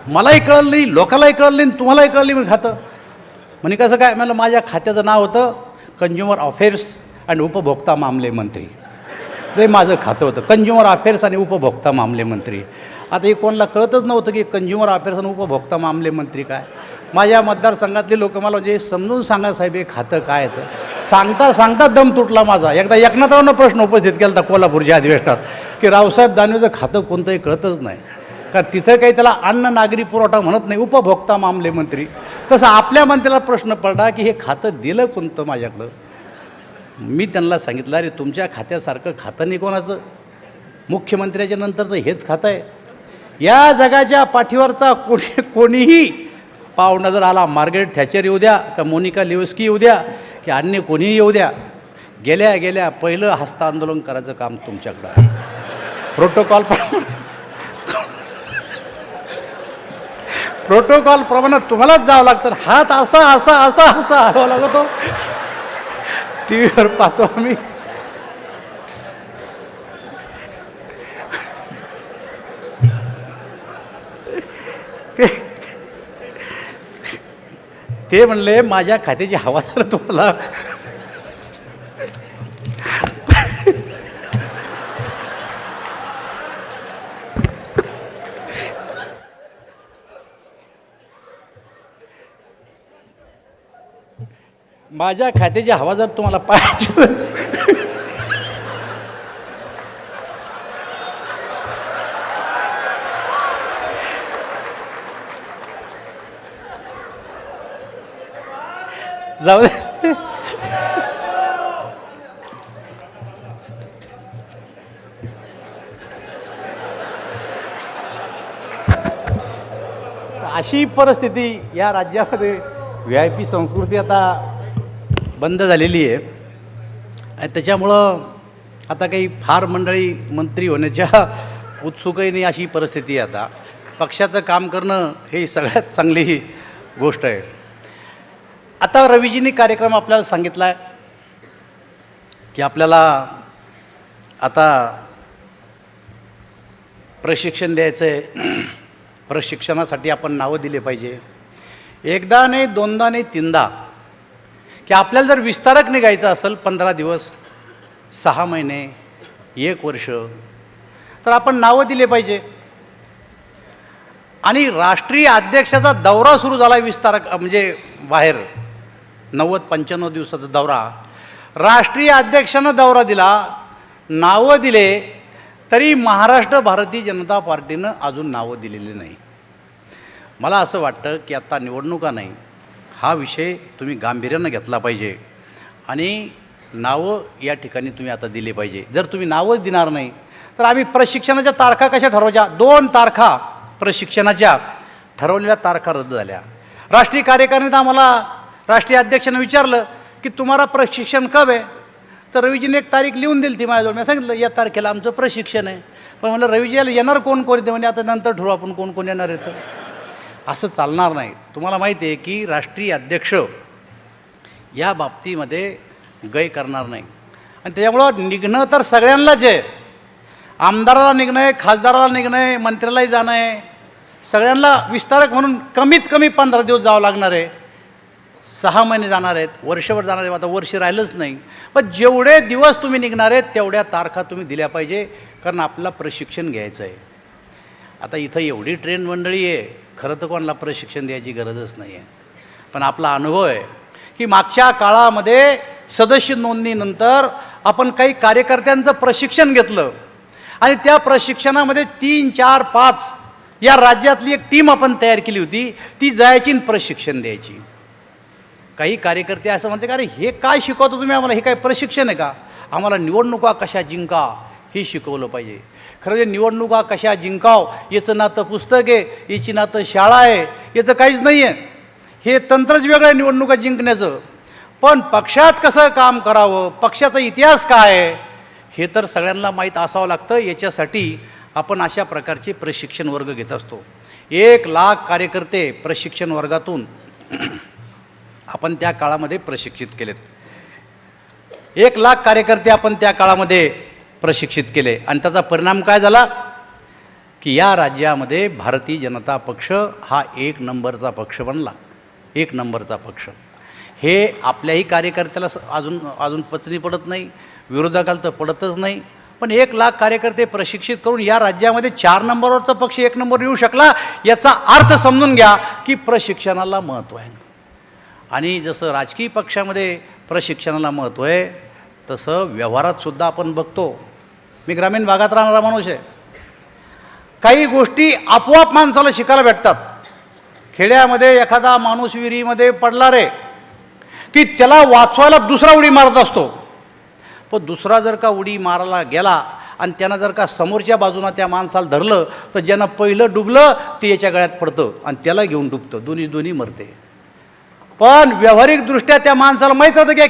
मलाही कळलं नाही, लोकांनाही कळलं नाही, तुम्हालाही कळलं नाही. खातं म्हणे कसं काय? म्हणलं माझ्या खात्याचं नाव होतं कंझ्युमर अफेअर्स आणि उपभोक्ता मामले मंत्री. ते माझं खातं होतं, कंझ्युमर अफेअर्स आणि उपभोक्ता मामले मंत्री. आता हे कोणाला कळतच नव्हतं की कंझ्युमर अफेअर्स आणि उपभोक्ता मामले मंत्री काय. माझ्या मतदारसंघातले लोक मला म्हणजे समजून सांगा साहेब हे खातं काय येतं. सांगता सांगता दम तुटला माझा. एकदा एकनाथरावनं प्रश्न उपस्थित केला होता कोल्हापूरच्या अधिवेशनात की रावसाहेब दानवेचं खातं कोणतंही कळतच नाही, का तिथं काही त्याला अन्न नागरी पुरवठा म्हणत नाही, उपभोक्ता मामले मंत्री. तसं आपल्या मंत्र्याला प्रश्न पडला की हे खातं दिलं कोणतं माझ्याकडं. मी त्यांना सांगितलं, अरे तुमच्या खात्यासारखं खातं नाही कोणाचं, मुख्यमंत्र्याच्या नंतरचं हेच खातं आहे. या जगाच्या पाठीवरचा कोणीही पाहुणा जर आला, मार्गारेट थॅचर येऊ द्या का मोनिका लेविस्की येऊ द्या की अन्य कोणीही येऊ द्या, गेल्या पहिलं हस्ता आंदोलन करायचं काम तुमच्याकडं आहे. प्रोटोकॉल प्रमाणे तुम्हालाच जावं लागतं. हात असा असा असा असा हलवा लागतो. टी व्हीवर पाहतो आम्ही. ते म्हणले माझ्या खात्याची हवा तर तुम्हाला माझ्या खात्याची हवा जर तुम्हाला पाहायची जाऊ दे. अशी परिस्थिती या राज्यामध्ये VIP संस्कृती आता बंद झालेली आहे आणि त्याच्यामुळं आता काही फार मंडळी मंत्री होण्याच्या उत्सुकही नाही अशी परिस्थिती आहे. आता पक्षाचं काम करणं हे सगळ्यात चांगली गोष्ट आहे. आता रवीजींनी कार्यक्रम आपल्याला सांगितला आहे की आपल्याला आता प्रशिक्षण द्यायचं आहे. प्रशिक्षणासाठी आपण नावं दिले पाहिजे. एकदा नाही, दोनदा नाही, तीनदा, की आपल्याला जर विस्तारक निघायचं असेल 15 दिवस, 6 महिने, 1 वर्ष, तर आपण नावं दिले पाहिजे. आणि राष्ट्रीय अध्यक्षाचा दौरा सुरू झाला विस्तारक म्हणजे बाहेर 90-95 दिवसाचा दौरा. राष्ट्रीय अध्यक्षानं दौरा दिला, नावं दिले, तरी महाराष्ट्र भारतीय जनता पार्टीनं अजून नावं दिलेली नाही. मला असं वाटतं की आता निवडणुका नाही, हा विषय तुम्ही गांभीर्यानं घेतला पाहिजे आणि नावं या ठिकाणी तुम्ही आता दिले पाहिजे. जर तुम्ही नावंच देणार नाही तर आम्ही प्रशिक्षणाच्या तारखा कशा ठरवायच्या? 2 तारखा प्रशिक्षणाच्या ठरवलेल्या तारखा रद्द झाल्या. राष्ट्रीय कार्यकारिणीत आम्हाला राष्ट्रीय अध्यक्षानं विचारलं की तुम्हाला प्रशिक्षण कब आहे, तर रवीजीने एक तारीख लिहून दिली ती माझ्याजवळ. मी सांगितलं या तारखेला आमचं प्रशिक्षण आहे. पण म्हणलं रवीजीला येणार कोण कोण येते? म्हणजे आता नंतर ठरवू आपण कोण कोण येणार येतं. असं चालणार नाही. तुम्हाला माहिती आहे की राष्ट्रीय अध्यक्ष या बाबतीमध्ये गय करणार नाही आणि त्याच्यामुळं निघणं तर सगळ्यांनाच आहे. आमदाराला निघणं आहे, खासदाराला निघणं आहे, मंत्र्यालाही जाणं आहे, सगळ्यांना विस्तारक म्हणून कमीत कमी 15 दिवस जावं लागणार आहे. 6 महिने जाणार आहेत, वर्षभर जाणार आहे. आता वर्ष राहिलंच नाही. पण जेवढे दिवस तुम्ही निघणार आहेत तेवढ्या तारखा तुम्ही दिल्या पाहिजे, कारण आपल्याला प्रशिक्षण घ्यायचं आहे. आता इथं एवढी ट्रेन मंडळी आहे, खरं तर कोणाला प्रशिक्षण द्यायची गरजच नाही आहे. पण आपला अनुभव आहे की मागच्या काळामध्ये सदस्य नोंदणीनंतर आपण काही कार्यकर्त्यांचं प्रशिक्षण घेतलं आणि त्या प्रशिक्षणामध्ये 3, 4, 5 या राज्यातली एक टीम आपण तयार केली होती. ती जायची आणि प्रशिक्षण द्यायची. काही कार्यकर्ते असं म्हणते का, अरे हे काय शिकवतो तुम्ही आम्हाला, हे काय प्रशिक्षण आहे का? आम्हाला निवडणुका कशा जिंका हे शिकवलं पाहिजे. खरं म्हणजे निवडणुका कशा जिंकाव याचं नातं पुस्तक आहे, याची नातं शाळा आहे, याचं काहीच नाही आहे. हे तंत्रच वेगळं आहे निवडणुका जिंकण्याचं. पण पक्षात कसं काम करावं, पक्षाचा इतिहास काय आहे, हे तर सगळ्यांना माहीत असावं लागतं. याच्यासाठी आपण अशा प्रकारचे प्रशिक्षण वर्ग घेत असतो. 1,00,000 कार्यकर्ते प्रशिक्षण वर्गातून आपण त्या काळामध्ये प्रशिक्षित केलेत. 1,00,000 कार्यकर्ते आपण त्या काळामध्ये प्रशिक्षित केले. आणि त्याचा परिणाम काय झाला की या राज्यामध्ये भारतीय जनता पक्ष हा 1 नंबरचा पक्ष बनला. 1 नंबरचा पक्ष. हे आपल्याही कार्यकर्त्याला अजून पचनी पडत नाही, विरोधकाला तर पडतच नाही. पण 1,00,000 कार्यकर्ते प्रशिक्षित करून या राज्यामध्ये 4 नंबरवरचा पक्ष 1 नंबर येऊ शकला. याचा अर्थ समजून घ्या की प्रशिक्षणाला महत्त्व आहे. आणि जसं राजकीय पक्षामध्ये प्रशिक्षणाला महत्त्व आहे, तसं व्यवहारातसुद्धा आपण बघतो. मी ग्रामीण भागात राहणारा माणूस आहे. काही गोष्टी आपोआप माणसाला शिकायला भेटतात. खेड्यामध्ये एखादा माणूस विहिरीमध्ये पडला रे की त्याला वाचवायला दुसरा उडी मारत असतो. पण दुसरा जर का उडी मारायला गेला आणि त्यानं जर का समोरच्या बाजूनं त्या माणसाला धरलं तर ज्यानं पहिलं डुबलं ते याच्या गळ्यात पडतं आणि त्याला घेऊन डुबतं. दोन्ही मरते. पण व्यावहारिकदृष्ट्या त्या माणसाला माहीत होतं की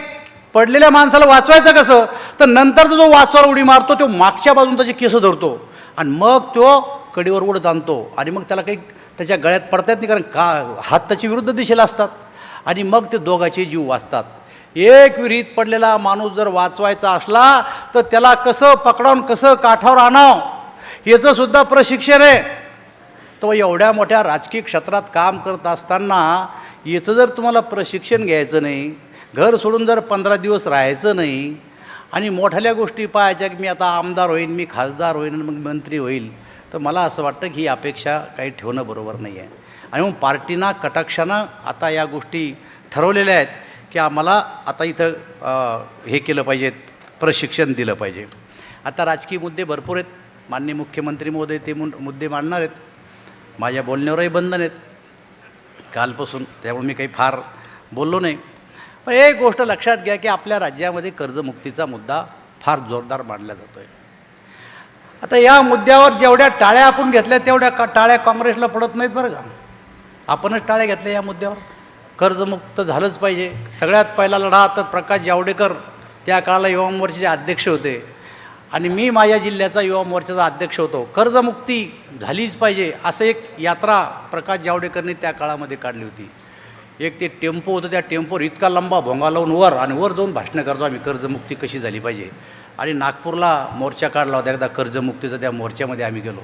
पडलेल्या माणसाला वाचवायचं कसं, तर नंतरचा जो वाचवायला उडी मारतो तो मागच्या बाजून त्याचे केस धरतो आणि मग तो कडीवर उडत आणतो. आणि मग त्याला काही त्याच्या गळ्यात पडता येत नाही, कारण हात त्याच्या विरुद्ध दिशेला असतात. आणि मग ते दोघांचे जीव वाचतात. एक विहिरीत पडलेला माणूस जर वाचवायचा असला तर त्याला कसं पकडावून कसं काठावर आणावं याचंसुद्धा प्रशिक्षण आहे. तर एवढ्या मोठ्या राजकीय क्षेत्रात काम करत असताना याचं जर तुम्हाला प्रशिक्षण घ्यायचं नाही, घर सोडून जर 15 दिवस राहायचं नाही आणि मोठ्या गोष्टी पाहायच्या की मी आता आमदार होईन, मी खासदार होईन आणि मग मंत्री होईल, तर मला असं वाटतं की ही अपेक्षा काही ठेवणं बरोबर नाही आहे. आणि मग पार्टीना कटाक्षानं आता या गोष्टी ठरवलेल्या आहेत की आम्हाला आता इथं हे केलं पाहिजे, प्रशिक्षण दिलं पाहिजे. आता राजकीय मुद्दे भरपूर आहेत. माननीय मुख्यमंत्री महोदय ते मुद्दे मांडणार आहेत. माझ्या बोलण्यावरही बंधन आहेत कालपासून, त्यामुळे मी काही फार बोललो नाही. पण एक गोष्ट लक्षात घ्या की आपल्या राज्यामध्ये कर्जमुक्तीचा मुद्दा फार जोरदार मांडला जातो आहे. आता या मुद्द्यावर जेवढ्या टाळ्या आपण घेतल्या तेवढ्या टाळ्या काँग्रेसला पडत नाहीत बरं का. आपणच टाळ्या घेतल्या या मुद्द्यावर. कर्जमुक्त झालंच पाहिजे. सगळ्यात पहिला लढा तर प्रकाश जावडेकर त्या काळाला युवा मोर्चाचे अध्यक्ष होते आणि मी माझ्या जिल्ह्याचा युवा मोर्चाचा अध्यक्ष होतो. कर्जमुक्ती झालीच पाहिजे असं एक यात्रा प्रकाश जावडेकरने त्या काळामध्ये काढली होती. एक ते टेम्पो होतं, त्या टेम्पोवर इतका लंबा भोंगा लावून वर जाऊन भाषणं करतो आम्ही, कर्जमुक्ती कशी झाली पाहिजे. आणि नागपूरला मोर्चा काढला होता एकदा कर्जमुक्तीचा. त्या मोर्चामध्ये आम्ही गेलो.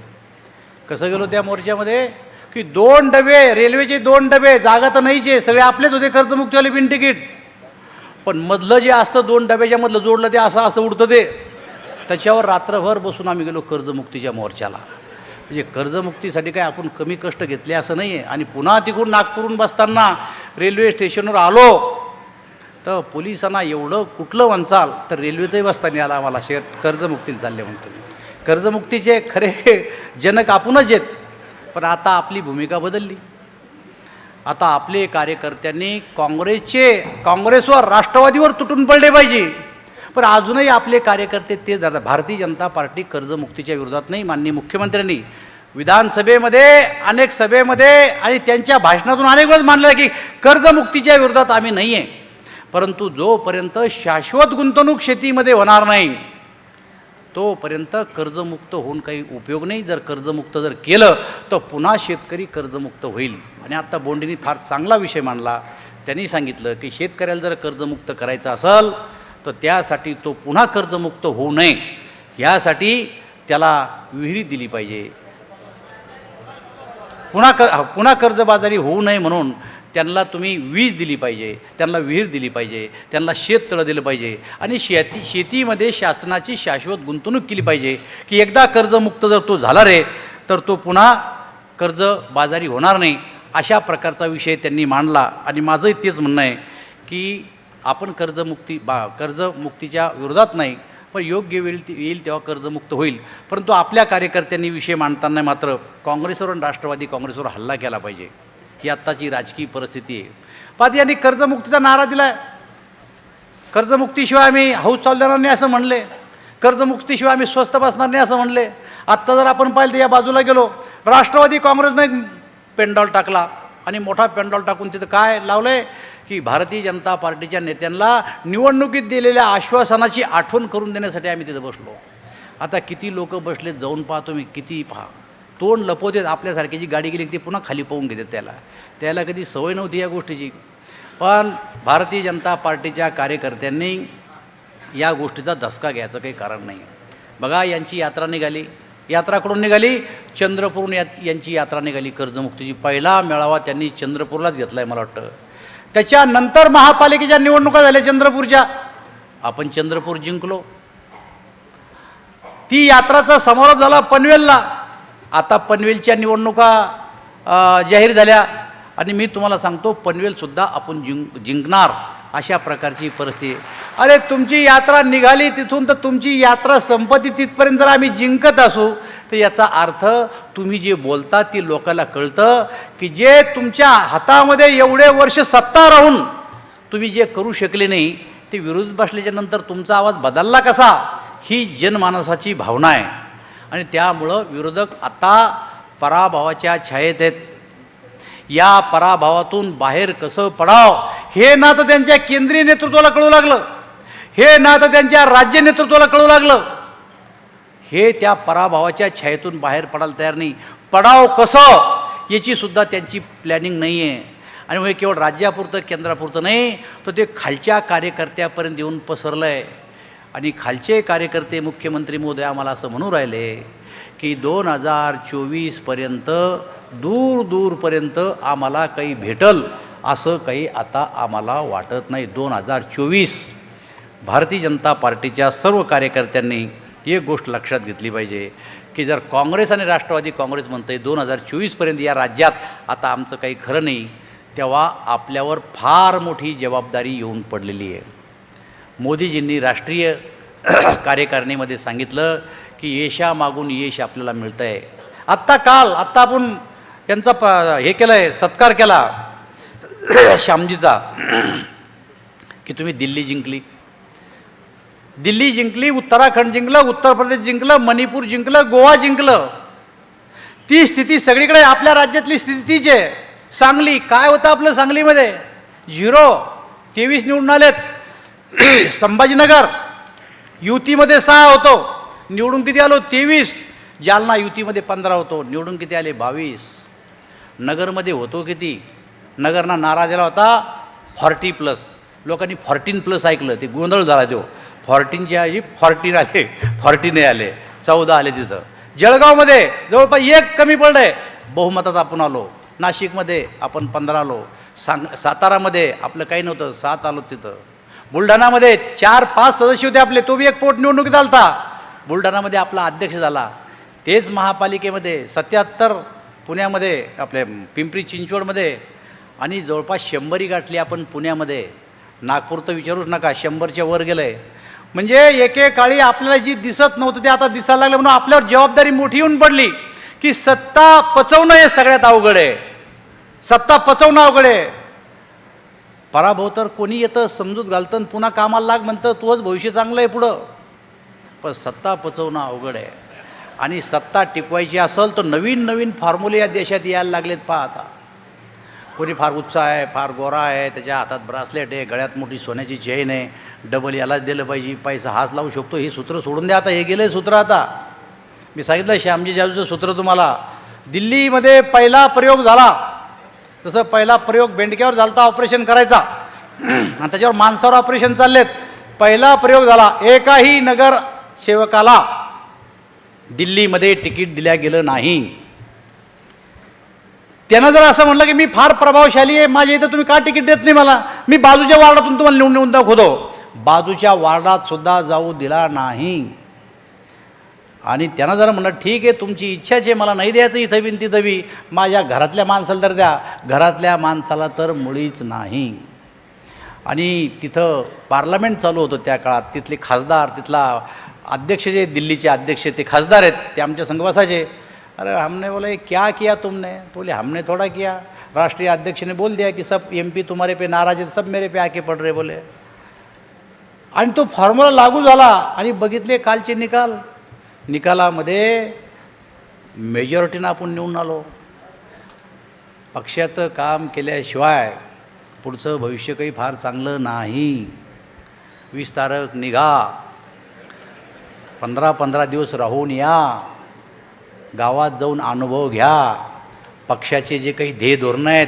कसं गेलो त्या मोर्चामध्ये की 2 डबे, रेल्वेचे 2 डबे, जागा तर नाहीच आहे, सगळे आपलेच होते कर्जमुक्तीवाले बिन तिकीट. पण मधलं जे असतं 2 डब्याच्या मधलं जोडलं ते असं उडतं ते, त्याच्यावर रात्रभर बसून आम्ही गेलो कर्जमुक्तीच्या मोर्चाला. म्हणजे कर्जमुक्तीसाठी काय आपण कमी कष्ट घेतले असं नाही आहे. आणि पुन्हा तिकडून नागपूरहून बसताना रेल्वे स्टेशनवर आलो तर पोलिसांना एवढं कुठलं वंचाल, तर रेल्वेतही बसता नाही आला आम्हाला. कर्जमुक्तीला चालले म्हणतो मी. कर्जमुक्तीचे खरे जनक आपणच आहेत. पण आता आपली भूमिका बदलली. आता आपले कार्यकर्त्यांनी काँग्रेसवर, राष्ट्रवादीवर तुटून पडले पाहिजे. पण अजूनही आपले कार्यकर्ते तेच जातात. भारतीय जनता पार्टी कर्जमुक्तीच्या विरोधात नाही. माननीय मुख्यमंत्र्यांनी विधानसभेमध्ये, अनेक सभेमध्ये आणि त्यांच्या भाषणातून अनेक वेळेस मानलं की कर्जमुक्तीच्या विरोधात आम्ही नाही आहे. परंतु जोपर्यंत शाश्वत गुंतवणूक शेतीमध्ये होणार नाही तोपर्यंत कर्जमुक्त होऊन काही उपयोग नाही. जर कर्जमुक्त केलं तर पुन्हा शेतकरी कर्जमुक्त होईल. आणि आत्ता बोंडेंनी फार चांगला विषय मांडला. त्यांनी सांगितलं की शेतकऱ्याला जर कर्जमुक्त करायचं असेल तर त्यासाठी तो पुन्हा कर्जमुक्त होऊ नये यासाठी त्याला विहिरी दिली पाहिजे. पुन्हा कर्जबाजारी होऊ नये म्हणून त्यांना तुम्ही वीज दिली पाहिजे, त्यांना विहीर दिली पाहिजे, त्यांना शेततळं दिलं पाहिजे. आणि शेतीमध्ये शासनाची शाश्वत गुंतवणूक केली पाहिजे की एकदा कर्जमुक्त जर तो झाला रे तर तो पुन्हा कर्जबाजारी होणार नाही. अशा प्रकारचा विषय त्यांनी मांडला. आणि माझंही तेच म्हणणं आहे की आपण कर्जमुक्तीच्या विरोधात नाही, पण योग्य वेळ येईल तेव्हा कर्जमुक्त होईल. परंतु आपल्या कार्यकर्त्यांनी विषय मांडताना मात्र काँग्रेसवर आणि राष्ट्रवादी काँग्रेसवर हल्ला केला पाहिजे, ही आत्ताची राजकीय परिस्थिती आहे. पाहत यांनी कर्जमुक्तीचा नारा दिला आहे. कर्जमुक्तीशिवाय आम्ही हौस चालू देणार नाही असं म्हणले, कर्जमुक्तीशिवाय आम्ही स्वस्त बसणार नाही असं म्हणले. आत्ता जर आपण पाहिलं तर या बाजूला गेलो, राष्ट्रवादी काँग्रेसनं एक पेंडॉल टाकला आणि मोठा पेंडॉल टाकून तिथं काय लावलं आहे की भारतीय जनता पार्टीच्या नेत्यांना निवडणुकीत दिलेल्या आश्वासनाची आठवण करून देण्यासाठी आम्ही तिथं बसलो. आता किती लोक बसलेत जाऊन पाहतो मी, किती पहा, तोंड लपवतेत. आपल्यासारखी जी गाडी गेली ती पुन्हा खाली पाहून घेतात. त्याला कधी सवय नव्हती या गोष्टीची. पण भारतीय जनता पार्टीच्या कार्यकर्त्यांनी या गोष्टीचा धसका घ्यायचं काही कारण नाही. बघा, यांची यात्रा निघाली. यात्रा कुठून निघाली? चंद्रपूरहून यांची यात्रा निघाली कर्जमुक्तीची. पहिला मेळावा त्यांनी चंद्रपूरलाच घेतला आहे मला वाटतं. त्याच्यानंतर महापालिकेच्या निवडणुका झाल्या चंद्रपूरच्या. आपण चंद्रपूर जिंकलो. ती यात्राचा समारोप झाला पनवेलला. आता पनवेलच्या निवडणुका जाहीर झाल्या आणि मी तुम्हाला सांगतो पनवेलसुद्धा आपण जिंकणार अशा प्रकारची परिस्थिती. अरे तुमची यात्रा निघाली तिथून तर तुमची यात्रा संपत्ती तिथपर्यंत जर आम्ही जिंकत असू तर याचा अर्थ तुम्ही जे बोलता ती लोकांना कळतं की जे तुमच्या हातामध्ये एवढे वर्ष सत्ता राहून तुम्ही जे करू शकले नाही ते विरोध बसल्याच्या नंतर तुमचा आवाज बदलला कसा, ही जनमानसाची भावना आहे. आणि त्यामुळं विरोधक आता पराभवाच्या छायेत आहेत. या पराभवातून बाहेर कसं पडाव हे ना तर त्यांच्या केंद्रीय नेतृत्वाला कळू लागलं, हे ना तर त्यांच्या राज्य नेतृत्वाला कळू लागलं. हे त्या पराभवाच्या छायेतून बाहेर पडायला तयार नाही. पडाव कसं याची सुद्धा त्यांची प्लॅनिंग नाही आहे. आणि हे केवळ राज्यापुरतं केंद्रापुरतं नाही, तर ते खालच्या कार्यकर्त्यापर्यंत येऊन पसरलं आहे. आणि खालचे कार्यकर्ते मुख्यमंत्री महोदय आम्हाला असं म्हणू राहिले की 2024पर्यंत दूरपर्यंत आम्हाला काही भेटल असं काही आता आम्हाला वाटत नाही. 2024 भारतीय जनता पार्टीच्या सर्व कार्यकर्त्यांनी एक गोष्ट लक्षात घेतली पाहिजे की जर काँग्रेस आणि राष्ट्रवादी काँग्रेस म्हणते 2024पर्यंत या राज्यात आता आमचं काही खरं नाही, तेव्हा आपल्यावर फार मोठी जबाबदारी येऊन पडलेली आहे. मोदीजींनी राष्ट्रीय कार्यकारिणीमध्ये सांगितलं की यशामागून यश आपल्याला मिळतं आहे. आत्ता आपण त्यांचा हे केलं आहे, सत्कार केला श्यामजीचा की तुम्ही दिल्ली जिंकली, उत्तराखंड जिंकलं, उत्तर प्रदेश जिंकलं, मणिपूर जिंकलं, गोवा जिंकलं. ती स्थिती सगळीकडे आपल्या राज्यातली स्थिती तीच आहे. सांगली काय होतं आपलं, सांगलीमध्ये 0-23 निवडून आलेत. संभाजीनगर युतीमध्ये 6 होतो, निवडून किती आलो 23. जालना युतीमध्ये 15 होतो, निवडून किती आले 22. नगरमध्ये होतो किती, नगरना नारा दिला होता 40+. लोकांनी 14+ ऐकलं, ते गोंधळ झाला. तो 14च्या ऐवजी 14 आले, 14 आले, 14 आले. तिथं जळगावमध्ये जवळपास 1 कमी पडलं आहे, बहुमतात आपण आलो. नाशिकमध्ये आपण 15 आलो. सातारामध्ये आपलं काही नव्हतं, 7 आलो. तिथं बुलढाणामध्ये 4-5 सदस्य होते आपले, तो बी एक पोटनिवडणुकीत आलता. बुलढाणामध्ये आपला अध्यक्ष झाला. तेच महापालिकेमध्ये 77, पुण्यामध्ये आपल्या पिंपरी चिंचवडमध्ये, आणि जवळपास 100 गाठली आपण पुण्यामध्ये. नागपूर तर विचारूच नका, 100च्या वर गेलं आहे. म्हणजे एकेकाळी आपल्याला जी दिसत नव्हतं ते आता दिसायला लागलं. म्हणून आपल्यावर जबाबदारी मोठी येऊन पडली की सत्ता पचवणं हे सगळ्यात अवघड आहे. सत्ता पचवणं अवघड आहे. पराभव तर कोणी येतं समजूत घालतं, पुन्हा कामाला लाग म्हणतं, तोच भविष्य चांगलं आहे पुढं. पण सत्ता पचवणं अवघड आहे. आणि सत्ता टिकवायची असेल तर नवीन फॉर्म्युले या देशात यायला लागलेत. पहा आता कोणी फार उत्साह आहे, फार गोरा आहे, त्याच्या हातात ब्रासलेट आहे, गळ्यात मोठी सोन्याची चेन आहे, डबल यालाच दिलं पाहिजे, पैसा हाच लावू शकतो, ही सूत्र सोडून द्या. आता हे गेलं सूत्र. आता मी सांगितलं श्यामजी जाजूचं सूत्र तुम्हाला. दिल्लीमध्ये पहिला प्रयोग झाला, तसं पहिला प्रयोग बेंडक्यावर झाला होता ऑपरेशन करायचा, आणि त्याच्यावर माणसावर ऑपरेशन चाललेत. पहिला प्रयोग झाला, एकाही नगरसेवकाला दिल्लीमध्ये तिकीट दिल्या गेलं नाही. त्यानं जर असं म्हणलं की मी फार प्रभावशाली आहे, माझ्या इथं तुम्ही का तिकीट देत नाही मला, मी बाजूच्या वार्डातून तुम्हाला निवडून दाखवतो, बाजूच्या वार्डात सुद्धा जाऊ दिला नाही. आणि त्यानं जर म्हणलं ठीक आहे तुमची इच्छाच आहे, मला नाही द्यायचं इथं बी तिथं बी, माझ्या घरातल्या माणसाला तर द्या. घरातल्या माणसाला तर मुळीच नाही. आणि तिथं पार्लमेंट चालू होतं त्या काळात. तिथले खासदार, तिथला अध्यक्ष जे दिल्लीचे अध्यक्ष ते खासदार आहेत ते आमच्या संग बसायचे. अरे हमने बोला ये क्या किया तुमने? तो बोले हमने थोड़ा किया, राष्ट्रीय अध्यक्ष ने बोल दिया कि सब MP तुम्हारे पे नाराज आहेत, सब मेरे पे आके पड रहे बोले. आणि तो फॉर्म्युला लागू झाला आणि बघितले कालचे निकालामध्ये मेजॉरिटीनं आपण निवडून आलो. पक्षाचं काम केल्याशिवाय पुढचं भविष्य काही फार चांगलं नाही. विस्तारक निघा, 15-15 दिवस राहून या, गावात जाऊन अनुभव घ्या. पक्षाचे जे काही ध्येय धोरणं आहेत,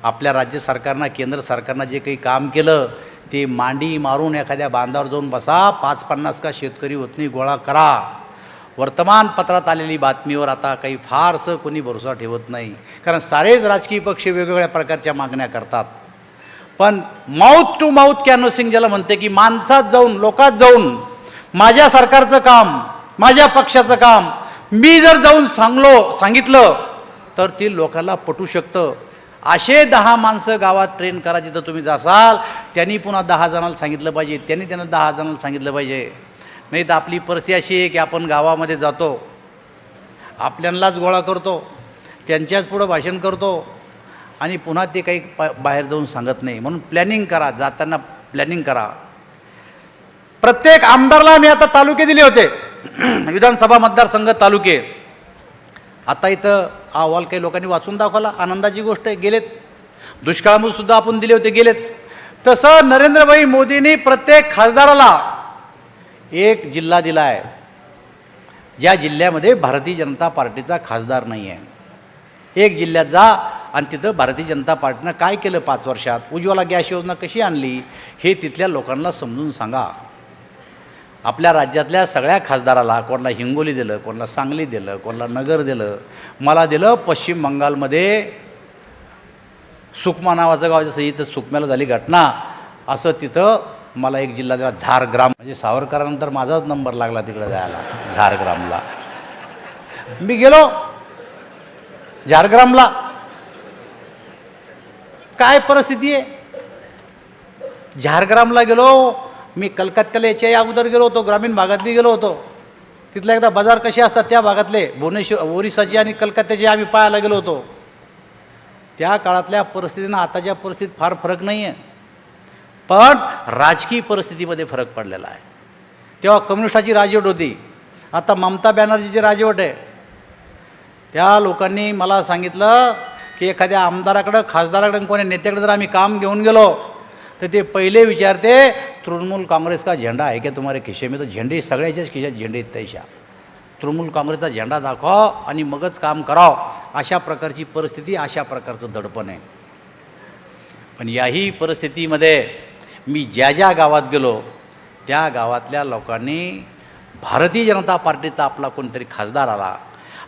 आपल्या राज्य सरकारनं केंद्र सरकारनं जे काही काम केलं ते मांडी मारून एखाद्या बांधावर जाऊन बसा. 5-50 का शेतकरी होत नाही गोळा करा. वर्तमानपत्रात आलेली बातमीवर आता काही फारसं कोणी भरोसा ठेवत नाही, कारण सारेच राजकीय पक्ष वेगवेगळ्या प्रकारच्या मागण्या करतात. पण माउथ टू माउथ कॅनव्हसिंग ज्याला म्हणते की माणसात जाऊन लोकात जाऊन माझ्या सरकारचं काम, माझ्या पक्षाचं काम मी जर जाऊन सांगितलं तर ती लोकांना पटू शकतं. असे 10 माणसं गावात ट्रेन करा जिथं तुम्ही जासाल, त्यांनी पुन्हा 10 जणांना सांगितलं पाहिजे, त्यांनी 10 जणांना सांगितलं पाहिजे. नाही तर आपली परिस्थिती अशी आहे की आपण गावामध्ये जातो, आपल्यालाच गोळा करतो, त्यांच्याच पुढं भाषण करतो आणि पुन्हा ते काही बाहेर जाऊन सांगत नाही. म्हणून प्लॅनिंग करा, जाताना प्लॅनिंग करा. प्रत्येक आमदारला मी आता तालुके दिले होते, विधानसभा मतदारसंघ तालुके. आता इथं अहवाल काही लोकांनी वाचून दाखवला, आनंदाची गोष्ट आहे. गेलेत दुष्काळामध्ये सुद्धा आपण दिले होते, गेलेत. तसं नरेंद्रभाई मोदींनी प्रत्येक खासदाराला एक जिल्हा दिला आहे, ज्या जिल्ह्यामध्ये भारतीय जनता पार्टीचा खासदार नाही आहे. एक जिल्ह्यात जा आणि तिथं भारतीय जनता पार्टीनं काय केलं 5 वर्षात, उज्ज्वला गॅस योजना कशी आणली हे तिथल्या लोकांना समजून सांगा. आपल्या राज्यातल्या सगळ्या खासदाराला, कोणाला हिंगोली दिलं, कोणाला सांगली दिलं, कोणाला नगर दिलं, मला दिलं पश्चिम बंगालमध्ये सुकमा नावाचं गाव, जसं इथं सुकम्याला झाली घटना, असं तिथं मला एक जिल्हा दिला झारग्राम. म्हणजे सावरकरानंतर माझाच नंबर लागला तिकडे जायला झारग्रामला. मी गेलो झारग्रामला, काय परिस्थिती आहे. झारग्रामला गेलो मी, कलकत्त्याला याच्या अगोदर गेलो होतो, ग्रामीण भागात बी गेलो होतो. तिथला एकदा बाजार कसे असतात त्या भागातले, भुवनेश्वर ओरिसाची आणि कलकत्त्याची आम्ही पाहायला गेलो होतो. त्या काळातल्या परिस्थितीनं आताच्या परिस्थितीत फार फरक नाही आहे, पण राजकीय परिस्थितीमध्ये फरक पडलेला आहे. तेव्हा कम्युनिस्टाची राजवट होती, आता ममता बॅनर्जीची राजवट आहे. त्या लोकांनी मला सांगितलं की एखाद्या आमदाराकडं, खासदाराकडं, कोणी नेत्याकडे जर आम्ही काम घेऊन गेलो तर ते पहिले विचारते तृणमूल काँग्रेस का झेंडा आहे क्या तुम्हारे खिशे में. तर झेंडे सगळ्याच्याच खिशात झेंडे आहेत तशा. तृणमूल काँग्रेसचा झेंडा दाखवा आणि मगच काम करावं, अशा प्रकारची परिस्थिती, अशा प्रकारचं दडपण आहे. पण याही परिस्थितीमध्ये मी ज्या गावात गेलो त्या गावातल्या लोकांनी भारतीय जनता पार्टीचा आपला कोणतरी खासदार आला,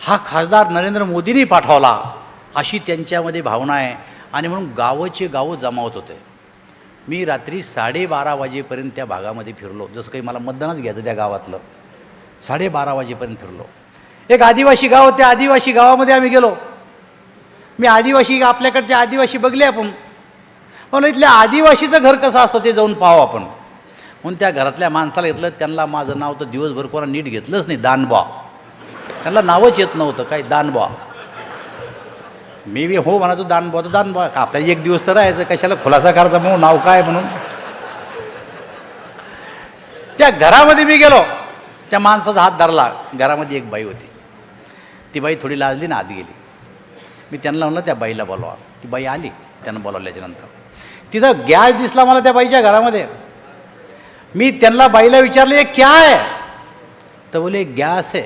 हा खासदार नरेंद्र मोदींनी पाठवला, अशी त्यांच्यामध्ये भावना आहे. आणि म्हणून गावचे गावं जमावत होते. मी रात्री 12:30 वाजेपर्यंत त्या भागामध्ये फिरलो, जसं काही मला मतदानच घ्यायचं त्या गावातलं. 12:30 वाजेपर्यंत फिरलो. एक आदिवासी गाव, त्या आदिवासी गावामध्ये आम्ही गेलो. मी आदिवासी, आपल्याकडचे आदिवासी बघले आपण, पण इथल्या आदिवासीचं घर कसं असतं ते जाऊन पाहावं आपण. म्हणून त्या घरातल्या माणसाला घेतलं, त्यांना माझं नाव तर दिवसभर कोणा नीट घेतलंच नाही, दानबा. त्यांना नावच येत नव्हतं काय, दानबा. मी बी हो म्हणायचो, दानबा तर दानबा, आपल्याला एक दिवस तर राहायचं, कशाला खुलासा करायचा म्हणून नाव काय म्हणून. त्या घरामध्ये मी गेलो, त्या माणसाचा हात धरला. घरामध्ये एक बाई होती, ती बाई थोडी लाजली ना आत गेली. मी त्यांना म्हणलं त्या बाईला बोलवा. ती बाई आली, त्यांना बोलावल्याच्यानंतर तिथं गॅस दिसला मला त्या बाईच्या घरामध्ये. मी त्यांना बाईला विचारले क्या है, तर बोले गैस है.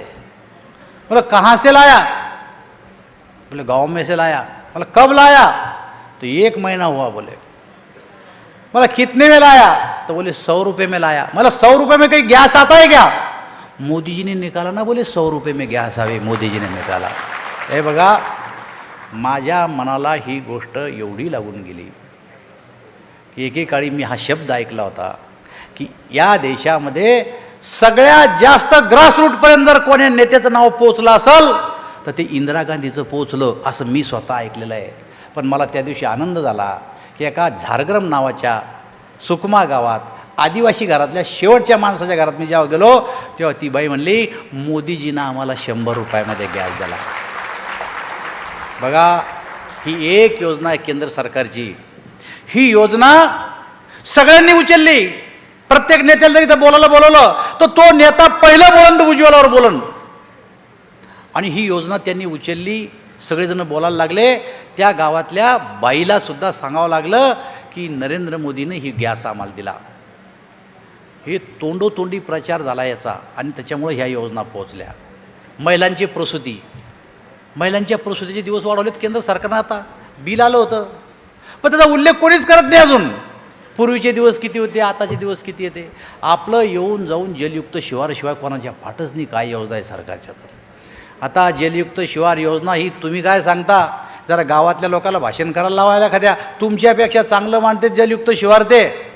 बोला कहाँ से लाया, बोले गांव में से लाया. बोला कब लाया, तो 1 महीना हुआ. बोले बोला कितने में लाया, तो बोले 100 रुपये में लाया. मला 100 रुपये में कहीं गैस आता है क्या. मोदी जी ने निकाला ना, बोले 100 रुपये में गॅस हवे, मोदी जी ने निकाला. हे बघा, माझ्या मनाला ही गोष्ट एवढी लागून गेली की एकेकाळी मी हा शब्द ऐकला होता की या देशामध्ये सगळ्यात जास्त ग्रासरूटपर्यंत जर कोणी नेत्याचं नाव पोचलं असेल तर ते इंदिरा गांधीचं पोचलं, असं मी स्वतः ऐकलेलं आहे. पण मला त्या दिवशी आनंद झाला की एका झारग्राम नावाच्या सुकमा गावात आदिवासी घरातल्या शेवटच्या माणसाच्या घरात मी जेव्हा गेलो तेव्हा ती बाई म्हणली, मोदीजीनं आम्हाला 100 रुपयामध्ये गॅस दिला. बघा, ही एक योजना आहे केंद्र सरकारची. ही योजना सगळ्यांनी उचलली. प्रत्येक नेत्याला जरी इथं बोलायला बोलवलं तर तो नेता पहिलं बोलन तर उज्ज्वलावर बोलन. आणि ही योजना त्यांनी उचलली. सगळेजण बोलायला लागले. त्या गावातल्या बाईला सुद्धा सांगावं लागलं की नरेंद्र मोदीने ही गॅस आम्हाला दिला. हे तोंडोतोंडी प्रचार झाला याचा आणि त्याच्यामुळे ह्या योजना पोहोचल्या. महिलांची प्रसूती, महिलांच्या प्रसूतीचे दिवस वाढवलेत केंद्र सरकारनं. आता बिल आलं होतं पण त्याचा उल्लेख कोणीच करत नाही अजून. पूर्वीचे दिवस किती होते, आताचे दिवस किती येते. आपलं येऊन जाऊन जलयुक्त शिवारशिवाय कोणाच्या पाठच नाही काय योजना आहे सरकारच्या. आता जलयुक्त शिवार योजना ही तुम्ही काय सांगता, जरा गावातल्या लोकांना भाषण करायला लावायला एखाद्या. तुमच्यापेक्षा चांगलं मानते जलयुक्त शिवार, ते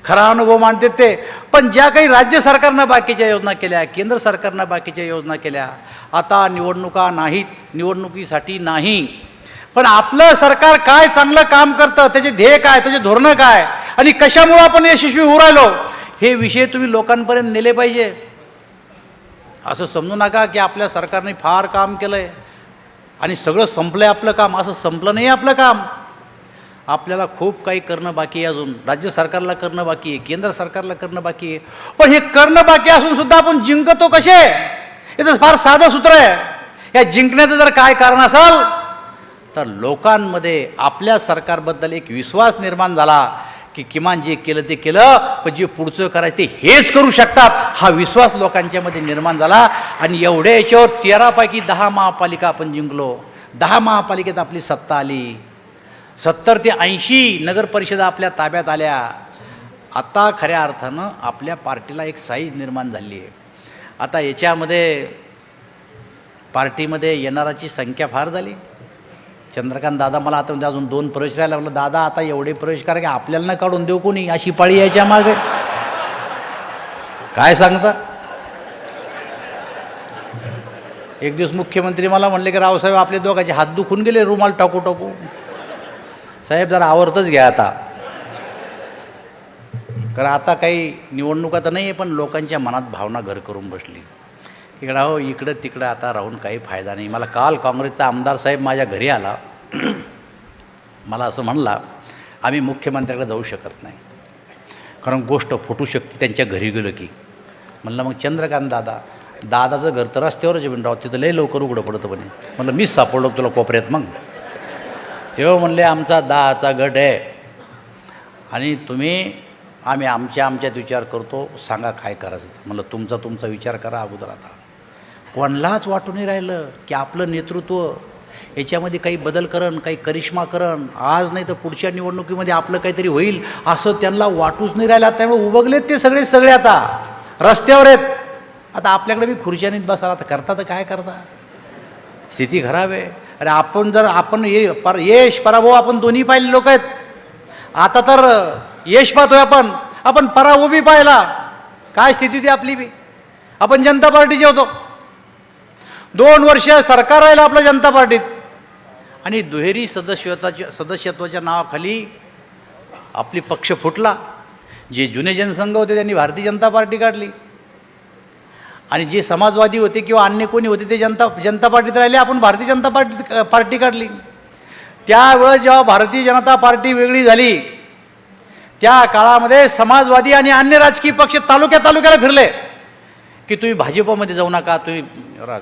खरा अनुभव मानतात ते. पण ज्या काही राज्य सरकारनं बाकीच्या योजना केल्या, केंद्र सरकारनं बाकीच्या योजना केल्या, आता निवडणुका नाहीत, निवडणुकीसाठी नाही, पण आपलं सरकार काय चांगलं काम करतं, त्याचे ध्येय काय, त्याचे धोरणं काय आणि कशामुळं आपण यशस्वी होऊ राहिलो, हे विषय तुम्ही लोकांपर्यंत नेले पाहिजे. असं समजू नका की आपल्या सरकारने फार काम केलं आहे आणि सगळं संपलं आहे आपलं काम. असं संपलं नाही आपलं काम. आपल्याला खूप काही करणं बाकी आहे अजून. राज्य सरकारला करणं बाकी आहे, केंद्र सरकारला करणं बाकी आहे. पण हे करणं बाकी असून सुद्धा आपण जिंकतो कसे, याचं फार साधं सूत्र आहे. या जिंकण्याचं जर काय कारण असेल तर लोकांमध्ये आपल्या सरकारबद्दल एक विश्वास निर्माण झाला की किमान जे केलं ते केलं, पण जे पुढचं करायचं ते हेच करू शकतात, हा विश्वास लोकांच्यामध्ये निर्माण झाला. आणि एवढ्या याच्यावर 13 पैकी 10 महापालिका आपण जिंकलो. 10 महापालिकेत आपली सत्ता आली. 70 ते 80 नगरपरिषदा आपल्या ताब्यात आल्या. आता खऱ्या अर्थानं आपल्या पार्टीला एक साईज निर्माण झाली आहे. आता याच्यामध्ये पार्टीमध्ये येणाराची संख्या फार झाली. चंद्रकांत दादा मला आता म्हणजे अजून 2 प्रवेश राहायला लागलं. दादा आता एवढे प्रवेश करा की आपल्याला ना काढून देऊ कोणी, अशी पाळी यायच्या मागे. काय सांगता. एक दिवस मुख्यमंत्री मला म्हणले की रावसाहेब आपले दोघांचे हात दुखून गेले रुमाल टाकू टाकू. साहेब जरा आवरतच घ्या आता, कारण आता काही निवडणुका तर नाही आहे, पण लोकांच्या मनात भावना घर करून बसली. इकडं हो इकडं तिकडं आता राहून काही फायदा नाही. मला काल काँग्रेसचा आमदार साहेब माझ्या घरी आला. मला असं म्हणला, आम्ही मुख्यमंत्र्याकडे जाऊ शकत नाही कारण गोष्ट फुटू शकते त्यांच्या घरी गेलो की. म्हणलं मग चंद्रकांत दादाचं घर तर रस्त्यावरच आहे राव, तिथं लय लवकर उघडं पडतं म्हणे. म्हणलं मीच सापडलो तुला कोपऱ्यात. मग तेव्हा म्हणले आमचा 10चा गट आहे आणि आम्ही आमच्यात विचार करतो, सांगा काय करायचं. म्हणलं तुमचा विचार करा अगोदर. आता कोणालाच वाटून नाही राहिलं की आपलं नेतृत्व याच्यामध्ये काही बदल करण, काही करिश्मा करण, आज नाही तर पुढच्या निवडणुकीमध्ये आपलं काहीतरी होईल असं त्यांना वाटूच नाही राहिलं. त्यामुळे उभगलेत ते सगळे आता रस्त्यावर आहेत. आता आपल्याकडे मी खुर्च्यानीत बसायला आता करता तर काय करता, स्थिती खराब आहे. अरे आपण यश पराभव आपण दोन्ही पाहिले लोक आहेत. आता तर यश पाहतोय आपण पराभव बी पाहिला. काय स्थिती होती आपली बी. आपण जनता पार्टीचे होतो. 2 वर्ष सरकार राहिलं आपलं जनता पार्टीत आणि दुहेरी सदस्यत्वाच्या नावाखाली आपली पक्ष फुटला. जे जुने जनसंघ होते त्यांनी भारतीय जनता पार्टी काढली आणि जे समाजवादी होते किंवा अन्य कोणी होते ते जनता पार्टीत राहिले. आपण भारतीय जनता पार्टी काढली. त्यावेळेस जेव्हा भारतीय जनता पार्टी वेगळी झाली त्या काळामध्ये समाजवादी आणि अन्य राजकीय पक्ष तालुक्याला फिरले की तुम्ही भाजपमध्ये जाऊ नका, तुम्ही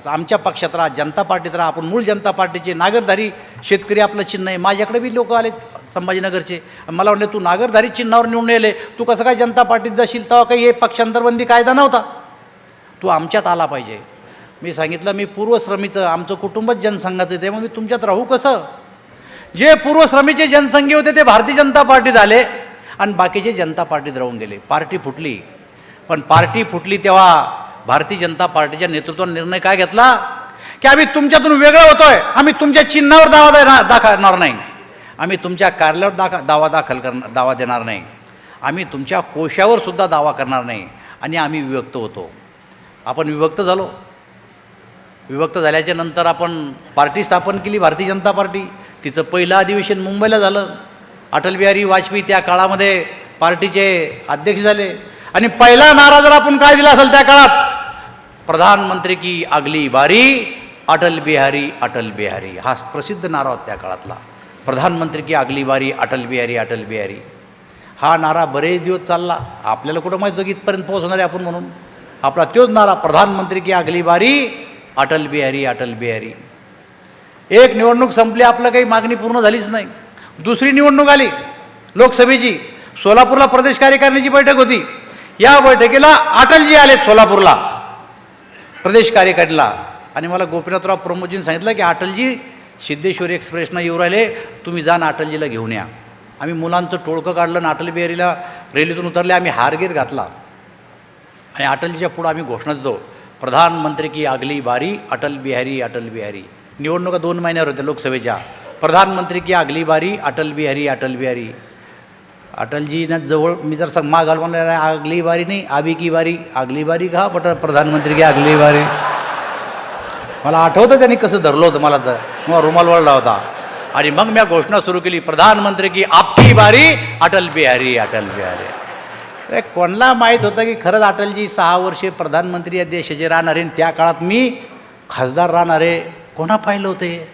आमच्या पक्षात राहा, जनता पार्टीत राहा. आपण मूळ जनता पार्टीचे नागरधारी शेतकरी आपलं चिन्ह आहे. माझ्याकडे बी लोक आले संभाजीनगरचे. मला म्हटले तू नागरधारी चिन्हावर निवडून येले, तू कसं काय जनता पार्टीत जाशील, तेव्हा काही हे पक्षांतरबंदी कायदा नव्हता, तू आमच्यात आला पाहिजे. मी सांगितलं मी पूर्वश्रमीचं, आमचं कुटुंबच जनसंघाचं, तेव्हा मी तुमच्यात राहू कसं. जे पूर्वश्रमीचे जनसंघी होते ते भारतीय जनता पार्टीत आले आणि बाकीचे जनता पार्टीत राहून गेले. पार्टी फुटली. पण पार्टी फुटली तेव्हा भारतीय जनता पार्टीच्या नेतृत्वाने निर्णय काय घेतला की आम्ही तुमच्यातून वेगळं होतोय, आम्ही तुमच्या चिन्हावर दावा करणार नाही, आम्ही तुमच्या कार्यालयावर दावा देणार नाही, आम्ही तुमच्या कोशावर सुद्धा दावा करणार नाही. आणि आम्ही विभक्त होतो. आपण विभक्त झालो. विभक्त झाल्याच्या नंतर आपण पार्टी स्थापन केली, भारतीय जनता पार्टी. तिचं पहिलं अधिवेशन मुंबईला झालं. अटल बिहारी वाजपेयी त्या काळामध्ये पार्टीचे अध्यक्ष झाले. आणि पहिला नारा जर आपण काय दिला असेल त्या काळात, प्रधानमंत्री की अगली बारी अटल बिहारी अटल बिहारी, हा प्रसिद्ध नारा होता त्या काळातला. प्रधानमंत्री की अगली बारी अटल बिहारी अटल बिहारी, हा नारा बरेच दिवस चालला. आपल्याला कुठं माहिती होतं की इथपर्यंत पोहोचणार आहे आपण म्हणून. आपला तोच नारा, प्रधानमंत्री की अगली बारी अटल बिहारी अटल बिहारी. एक निवडणूक संपली, आपलं काही मागणी पूर्ण झालीच नाही. दुसरी निवडणूक आली लोकसभेची. सोलापूरला प्रदेश कार्यकारिणीची बैठक होती. या बैठकीला अटलजी आलेत सोलापूरला प्रदेश कार्यकारिणीला. आणि मला गोपीनाथराव प्रमोदजींनी सांगितलं की अटलजी सिद्धेश्वरी एक्सप्रेसनं येऊ राहिले, तुम्ही जा ना अटलजीला घेऊन या. आम्ही मुलांचं टोळकं काढलं ना अटल बिहारीला रेल्वेतून उतरले. आम्ही हारगीर घातला आणि अटलजीच्या पुढं आम्ही घोषणा देतो, प्रधानमंत्री की अगली बारी अटल बिहारी अटल बिहारी. निवडणुका 2 महिन्यावर होत्या लोकसभेच्या. प्रधानमंत्री की अगली बारी अटल बिहारी अटल बिहारी. अटलजीनं जवळ मी जर माग घालून अगली बारी नाही आबी की बारी, अगली बारी का प्रधानमंत्री की अगली बारी. मला आठवतं त्यांनी कसं धरलं होतं मला, तर मग रुमाल वळला होता. आणि मग मी घोषणा सुरू केली, प्रधानमंत्री की आपकी बारी अटल बिहारी अटल बिहारी. अरे कोणाला माहीत होतं की खरंच अटलजी 6 वर्षे प्रधानमंत्री या देशाचे राहणारे, त्या काळात मी खासदार राहणारे, कोणा पाहिलं होते.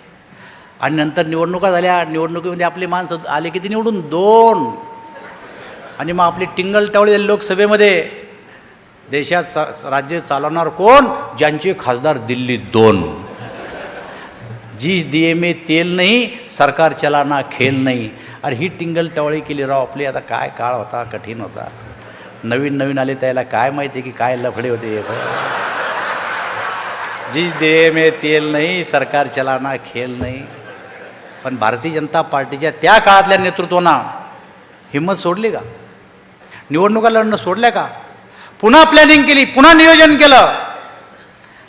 आणि नंतर निवडणुका झाल्या. निवडणुकीमध्ये आपली माणसं आले किती निवडून 2. आणि मग आपली टिंगल टवळी लोकसभेमध्ये. देशात राज्य चालवणार कोण, ज्यांचे खासदार दिल्लीत 2. जिस दिये में तेल नाही सरकार चलाना खेल नाही. अरे ही टिंगल टवळी केली राव आपली. आता काय काळ होता, कठीण होता. नवीन नवीन आले त्याला काय माहिती की काय लफडे होते. जिस दिये में तेल नाही सरकार चलाना खेल नाही. पण भारतीय जनता पार्टीच्या त्या काळातल्या नेतृत्वानं हिंमत सोडली का? निवडणुका लढणं सोडल्या का? पुन्हा प्लॅनिंग केली, पुन्हा नियोजन केलं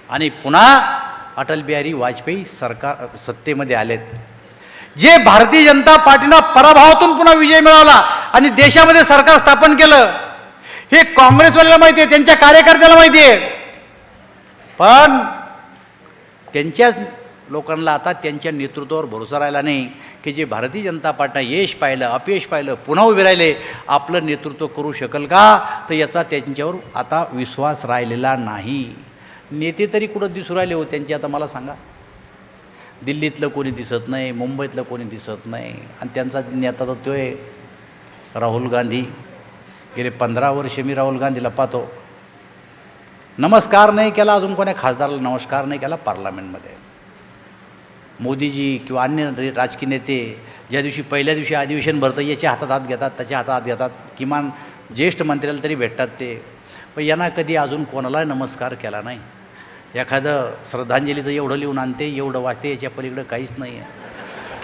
आणि पुन्हा अटल बिहारी वाजपेयी सरकार सत्तेमध्ये आलेत. जे भारतीय जनता पार्टीनं पराभवातून पुन्हा विजय मिळवला आणि देशामध्ये सरकार स्थापन केलं, हे काँग्रेसवाल्याला माहिती आहे, त्यांच्या कार्यकर्त्याला माहिती आहे. पण त्यांच्याच लोकांना आता त्यांच्या नेतृत्वावर भरोसा राहिला नाही की जे भारतीय जनता पार्टीनं यश पाहिलं, अपयश पाहिलं, पुन्हा उभे राहिले, आपलं नेतृत्व करू शकेल का, तर याचा त्यांच्यावर आता विश्वास राहिलेला नाही. नेते तरी कुठं दिसू राहिले हो त्यांचे, आता मला सांगा. दिल्लीतलं कोणी दिसत नाही, मुंबईतलं कोणी दिसत नाही. आणि त्यांचा नेता तर तो आहे राहुल गांधी. गेले 15 वर्ष मी राहुल गांधीला पाहतो. नमस्कार नाही केला अजून कोण्या खासदाराला, नमस्कार नाही केला पार्लमेंटमध्ये. मोदीजी किंवा अन्य राजकीय नेते ज्या दिवशी पहिल्या दिवशी अधिवेशन भरतं याच्या हातात हात घेतात, त्याच्या हातात हात घेतात, किमान ज्येष्ठ मंत्र्याला तरी भेटतात ते. पण यांना कधी अजून कोणाला नमस्कार केला नाही. एखादं श्रद्धांजलीचं एवढं लिहून आणते, एवढं वाचते, याच्या पलीकडं काहीच नाही आहे.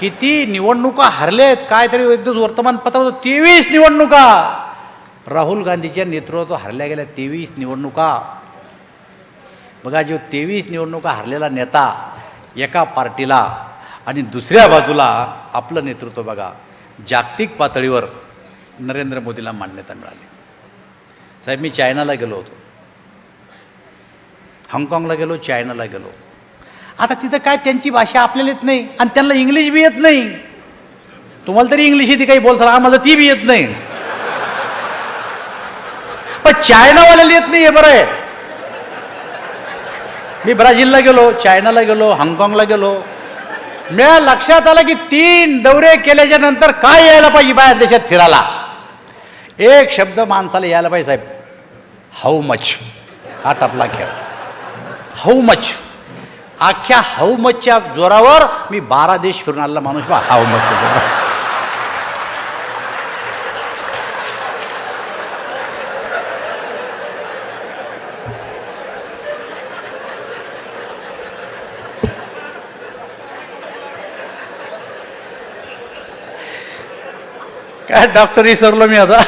किती निवडणुका हरलेत, काय तरी एक दिवस वर्तमानपत्रात होतं 23 निवडणुका राहुल गांधीच्या नेतृत्वात हरल्या गेल्या. 23 निवडणुका. बघा, जो 23 निवडणुका हरलेला नेता एका पार्टीला आणि दुसऱ्या बाजूला आपलं नेतृत्व बघा. जागतिक पातळीवर नरेंद्र मोदीला मान्यता मिळाली. साहेब, मी चायनाला गेलो होतो, हाँगकाँगला गेलो, चायनाला गेलो. आता तिथं काय त्यांची भाषा आपल्याला येत नाही आणि त्यांना इंग्लिश बी येत नाही. तुम्हाला तरी इंग्लिश येते काही बोलसाल, आम्हाला ती बी येत नाही. पण चायनावाल्याला येत नाही, हे बरं आहे. मी ब्राझीलला गेलो, चायनाला गेलो, हाँगकाँगला गेलो. मला लक्षात आलं की 3 दौरे केल्याच्या नंतर काय यायला पाहिजे बाहेर देशात फिरायला. एक शब्द माणसाला यायला पाहिजे साहेब, हाऊ मच. हा टपला खेळ, हाऊ मच. अख्ख्या हाऊ मचच्या जोरावर मी 12 देश फिरून आलेला माणूस बा. हाऊ मच काय डॉक्टर विसरलो मी आता.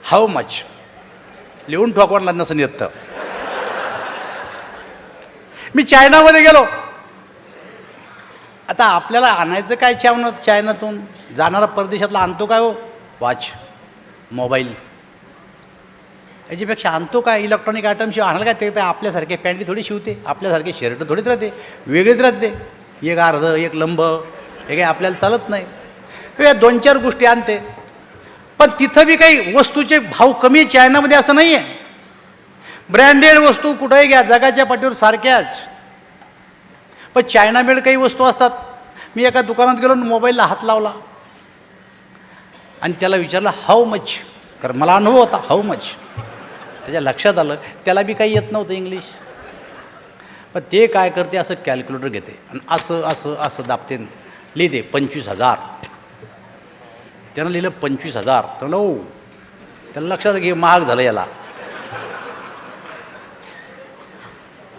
हाऊ मच लिहून ठोकवला नसं येतं. मी चायनामध्ये गेलो. आता आपल्याला आणायचं काय चायनातून? जाणारा परदेशातला आणतो काय हो? Watch, mobile. याच्यापेक्षा आणतो काय? इलेक्ट्रॉनिक आयटम आणायला काय? ते आपल्यासारखे पॅन्टी थोडी शिवते, आपल्यासारखे शर्ट थोडीच राहते, वेगळीच राहते. एक अर्ध, एक लंब, हे काही आपल्याला चालत नाही. या 2-4 गोष्टी आणते. पण तिथं बी काही वस्तूचे भाव कमी आहे चायनामध्ये असं नाही आहे. ब्रँडेड वस्तू कुठेही घ्या जगाच्या पाठीवर सारख्याच. पण चायनामेड काही वस्तू असतात. मी एका दुकानात गेलो मोबाईलला हात लावला आणि त्याला विचारलं हाऊ मच, कारण मला अनुभव होता हाऊ मच. त्याच्या लक्षात आलं त्याला बी काही येत नव्हतं इंग्लिश. पण ते काय करते असं कॅल्क्युलेटर घेते आणि असं असं असं दाबते, लिहिते 25,000. त्यानं लिहिलं 25,000. तर ओ त्याला लक्षात घे महाग झालं याला.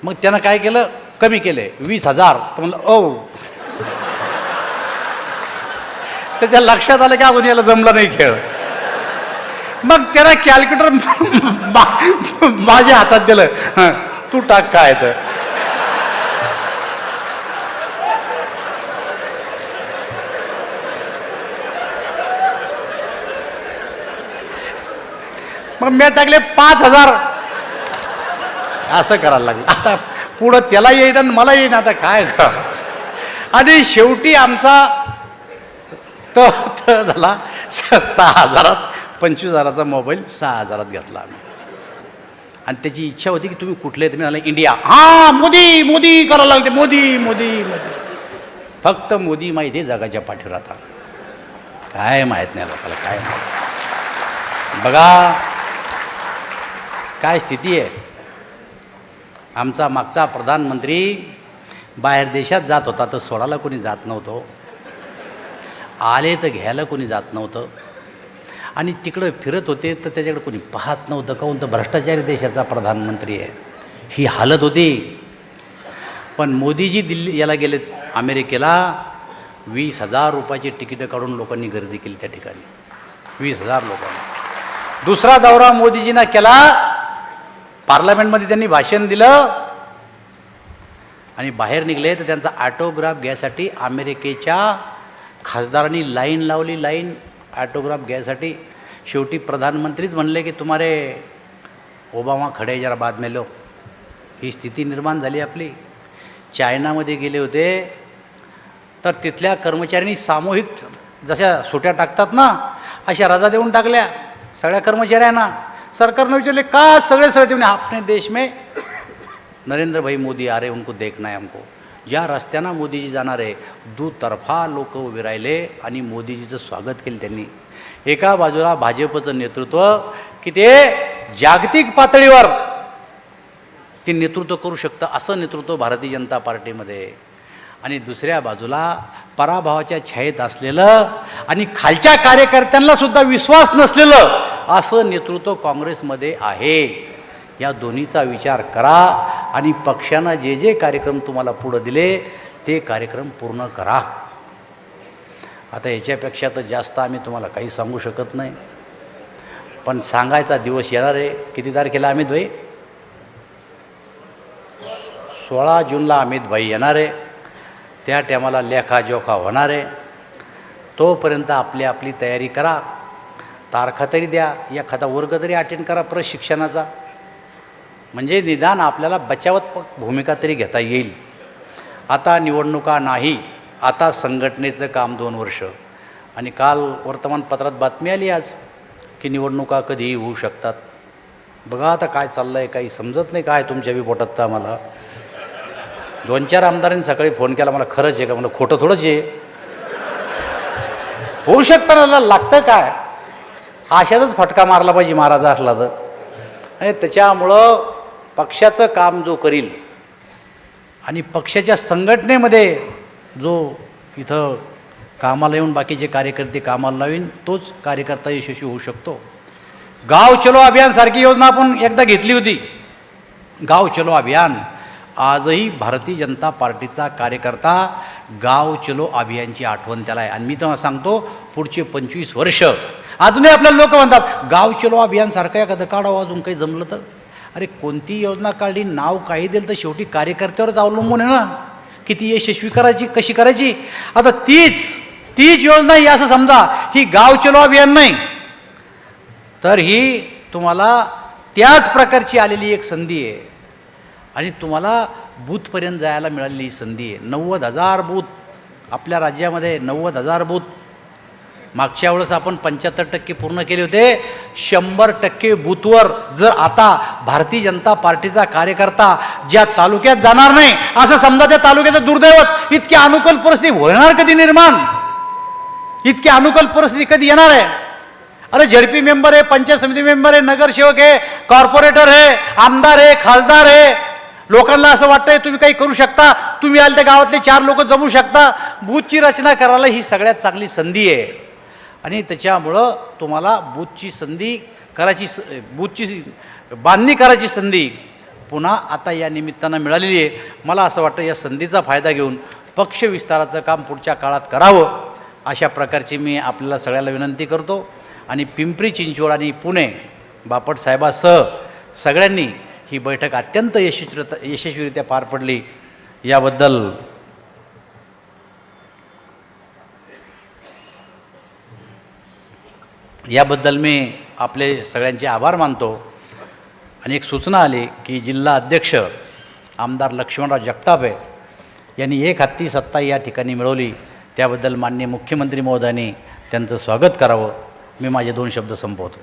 मग त्यानं काय केलं कमी केले 20,000. तर म्हणलं ओ. त्याच्या लक्षात आलं की अजून याला जमला नाही खेळ. मग त्याला कॅल्क्युलेटर माझ्या हातात दिलं, तू टाक काय तर. मग मी टाकले 5,000. असं करायला लागलं. आता पुढं त्याला येईन आणि मला येईन, आता काय करा. आणि शेवटी आमचा तर झाला 6,000. 25,000चा मोबाईल 6,000 घेतला आम्ही. आणि त्याची इच्छा होती की तुम्ही कुठले तुम्ही म्हणाला इंडिया. हां मोदी मोदी करायला लागते, मोदी मोदी मोदी. फक्त मोदी माहिती आहे जगाच्या पाठीवर. आता काय माहीत नाही लोकांना, काय माहीत. बघा काय स्थिती आहे. आमचा मागचा प्रधानमंत्री बाहेर देशात जात होता तर सोडायला कोणी जात नव्हतं, आले तर घ्यायला कोणी जात नव्हतं. आणि तिकडं फिरत होते तर त्याच्याकडे कोणी पाहत नव्हतं. काहून तर भ्रष्टाचारी देशाचा प्रधानमंत्री आहे, ही हालत होती. पण मोदीजी दिल्ली याला गेलेत अमेरिकेला. 20,000 रुपयाची तिकीटं काढून लोकांनी गर्दी केली त्या ठिकाणी. 20,000 लोकांनी. दुसरा दौरा मोदीजींना केला. पार्लमेंटमध्ये त्यांनी भाषण दिलं आणि बाहेर निघले तर त्यांचा ऑटोग्राफ घ्यायसाठी अमेरिकेच्या खासदारांनी लाईन लावली. लाईन ऑटोग्राफ घ्यायसाठी. शेवटी प्रधानमंत्रीच म्हणले की तुम्हारे ओबामा खडे जरा बाद में लो. ही स्थिती निर्माण झाली आपली. चायनामध्ये गेले होते तर तिथल्या कर्मचाऱ्यांनी सामूहिक जशा सुट्या टाकतात ना अशा रजा देऊन टाकल्या सगळ्या कर्मचाऱ्यांना. सरकारनं विचारले का, सगळे ते म्हणे अपने देश में नरेंद्र भाई मोदी आ रहे, उनको देखना है हमको. ज्या रस्त्यानं मोदीजी जाणार आहे दुतर्फा लोक उभे राहिले आणि मोदीजीचं स्वागत केलं त्यांनी. एका बाजूला भाजपचं नेतृत्व की ते जागतिक पातळीवर ते नेतृत्व करू शकतं असं नेतृत्व भारतीय जनता पार्टीमध्ये. आणि दुसऱ्या बाजूला पराभवाच्या छायेत असलेलं आणि खालच्या कार्यकर्त्यांना सुद्धा विश्वास नसलेलं असं नेतृत्व काँग्रेसमध्ये आहे. या दोन्हीचा विचार करा आणि पक्षानं जे जे कार्यक्रम तुम्हाला पुढं दिले ते कार्यक्रम पूर्ण करा. आता याच्यापेक्षा तर जास्त आम्ही तुम्हाला काही सांगू शकत नाही. पण सांगायचा दिवस येणार आहे. किती तारखेला अमित भाई? 16 जूनला अमित भाई येणार आहे. त्या टायमाला लेखाजोखा होणार आहे. तोपर्यंत आपली तयारी करा. तारखा तरी द्या, एखादा वर्ग तरी अटेंड करा प्रशिक्षणाचा, म्हणजे निदान आपल्याला बचावत भूमिका तरी घेता येईल. आता निवडणुका नाही, आता संघटनेचं काम 2 वर्ष. आणि काल वर्तमानपत्रात बातमी आली आज की निवडणुका कधीही होऊ शकतात. बघा आता काय चाललं आहे, काही समजत नाही काय तुमच्या बी पोटात. तर आम्हाला 2-4 आमदारांनी सकाळी फोन केला, मला खरंच आहे का, मला खोटं थोडंच आहे, होऊ शकतं ना, लागतं काय, अशातच फटका मारला पाहिजे महाराज असला तर. आणि त्याच्यामुळं पक्षाचं काम जो करील आणि पक्षाच्या संघटनेमध्ये जो इथं कामाला येऊन बाकीचे कार्यकर्ते कामाला लावीन तोच कार्यकर्ता यशस्वी होऊ शकतो. गाव चलो अभियानसारखी योजना आपण एकदा घेतली होती. गाव चलो अभियान आजही भारतीय जनता पार्टीचा कार्यकर्ता गाव चलो अभियानची आठवण त्याला आहे. आणि मी तुम्हाला सांगतो पुढचे 25 वर्ष अजूनही आपल्याला लोक म्हणतात गाव चलो अभियानसारखं एखादं काढावं अजून काही जमलं तर. अरे कोणती योजना काढली, नाव काही दिलं तर शेवटी कार्यकर्त्यावरच अवलंबून आहे ना, किती यशस्वी करायची, कशी करायची. आता तीच योजना ही असं समजा ही गाव चलो अभियान नाही तर ही तुम्हाला त्याच प्रकारची आलेली एक संधी आहे आणि तुम्हाला बूथपर्यंत जायला मिळालेली संधी आहे. 90,000 बूथ आपल्या राज्यामध्ये, 90,000 बूथ मागच्या वेळेस आपण 75% पूर्ण केले होते. 100% बूथवर जर आता भारतीय जनता पार्टीचा कार्यकर्ता ज्या तालुक्यात जाणार नाही, असं समजा त्या तालुक्याचं दुर्दैवच. इतकी अनुकूल परिस्थिती होणार कधी निर्माण? इतकी अनुकूल परिस्थिती कधी येणार आहे? अरे झडपी मेंबर आहे, पंचायत समिती मेंबर आहे, नगरसेवक आहे, कॉर्पोरेटर आहे, आमदार आहे, खासदार आहे. लोकांना असं वाटतंय तुम्ही काही करू शकता, तुम्ही आले त्या गावातले 4 लोक जमू शकता. बूथची रचना करायला ही सगळ्यात चांगली संधी आहे. आणि त्याच्यामुळं तुम्हाला बूथची संधी करायची, बूथची बांधणी करायची संधी पुन्हा आता या निमित्तानं मिळालेली आहे. मला असं वाटतं या संधीचा फायदा घेऊन पक्ष विस्ताराचं काम पुढच्या काळात करावं, अशा प्रकारची मी आपल्याला सगळ्याला विनंती करतो. आणि पिंपरी चिंचवड आणि पुणे बापट साहेबासह सगळ्यांनी ही बैठक अत्यंत यशस्वीरित्या पार पडली, याबद्दल मी आपले सगळ्यांचे आभार मानतो. आणि एक सूचना आली की जिल्हा अध्यक्ष आमदार लक्ष्मणराव जगतापे यांनी 1 हत्ती सत्ता या ठिकाणी मिळवली, त्याबद्दल माननीय मुख्यमंत्री महोदयांनी त्यांचं स्वागत करावं. मी माझे 2 शब्द संपवतो.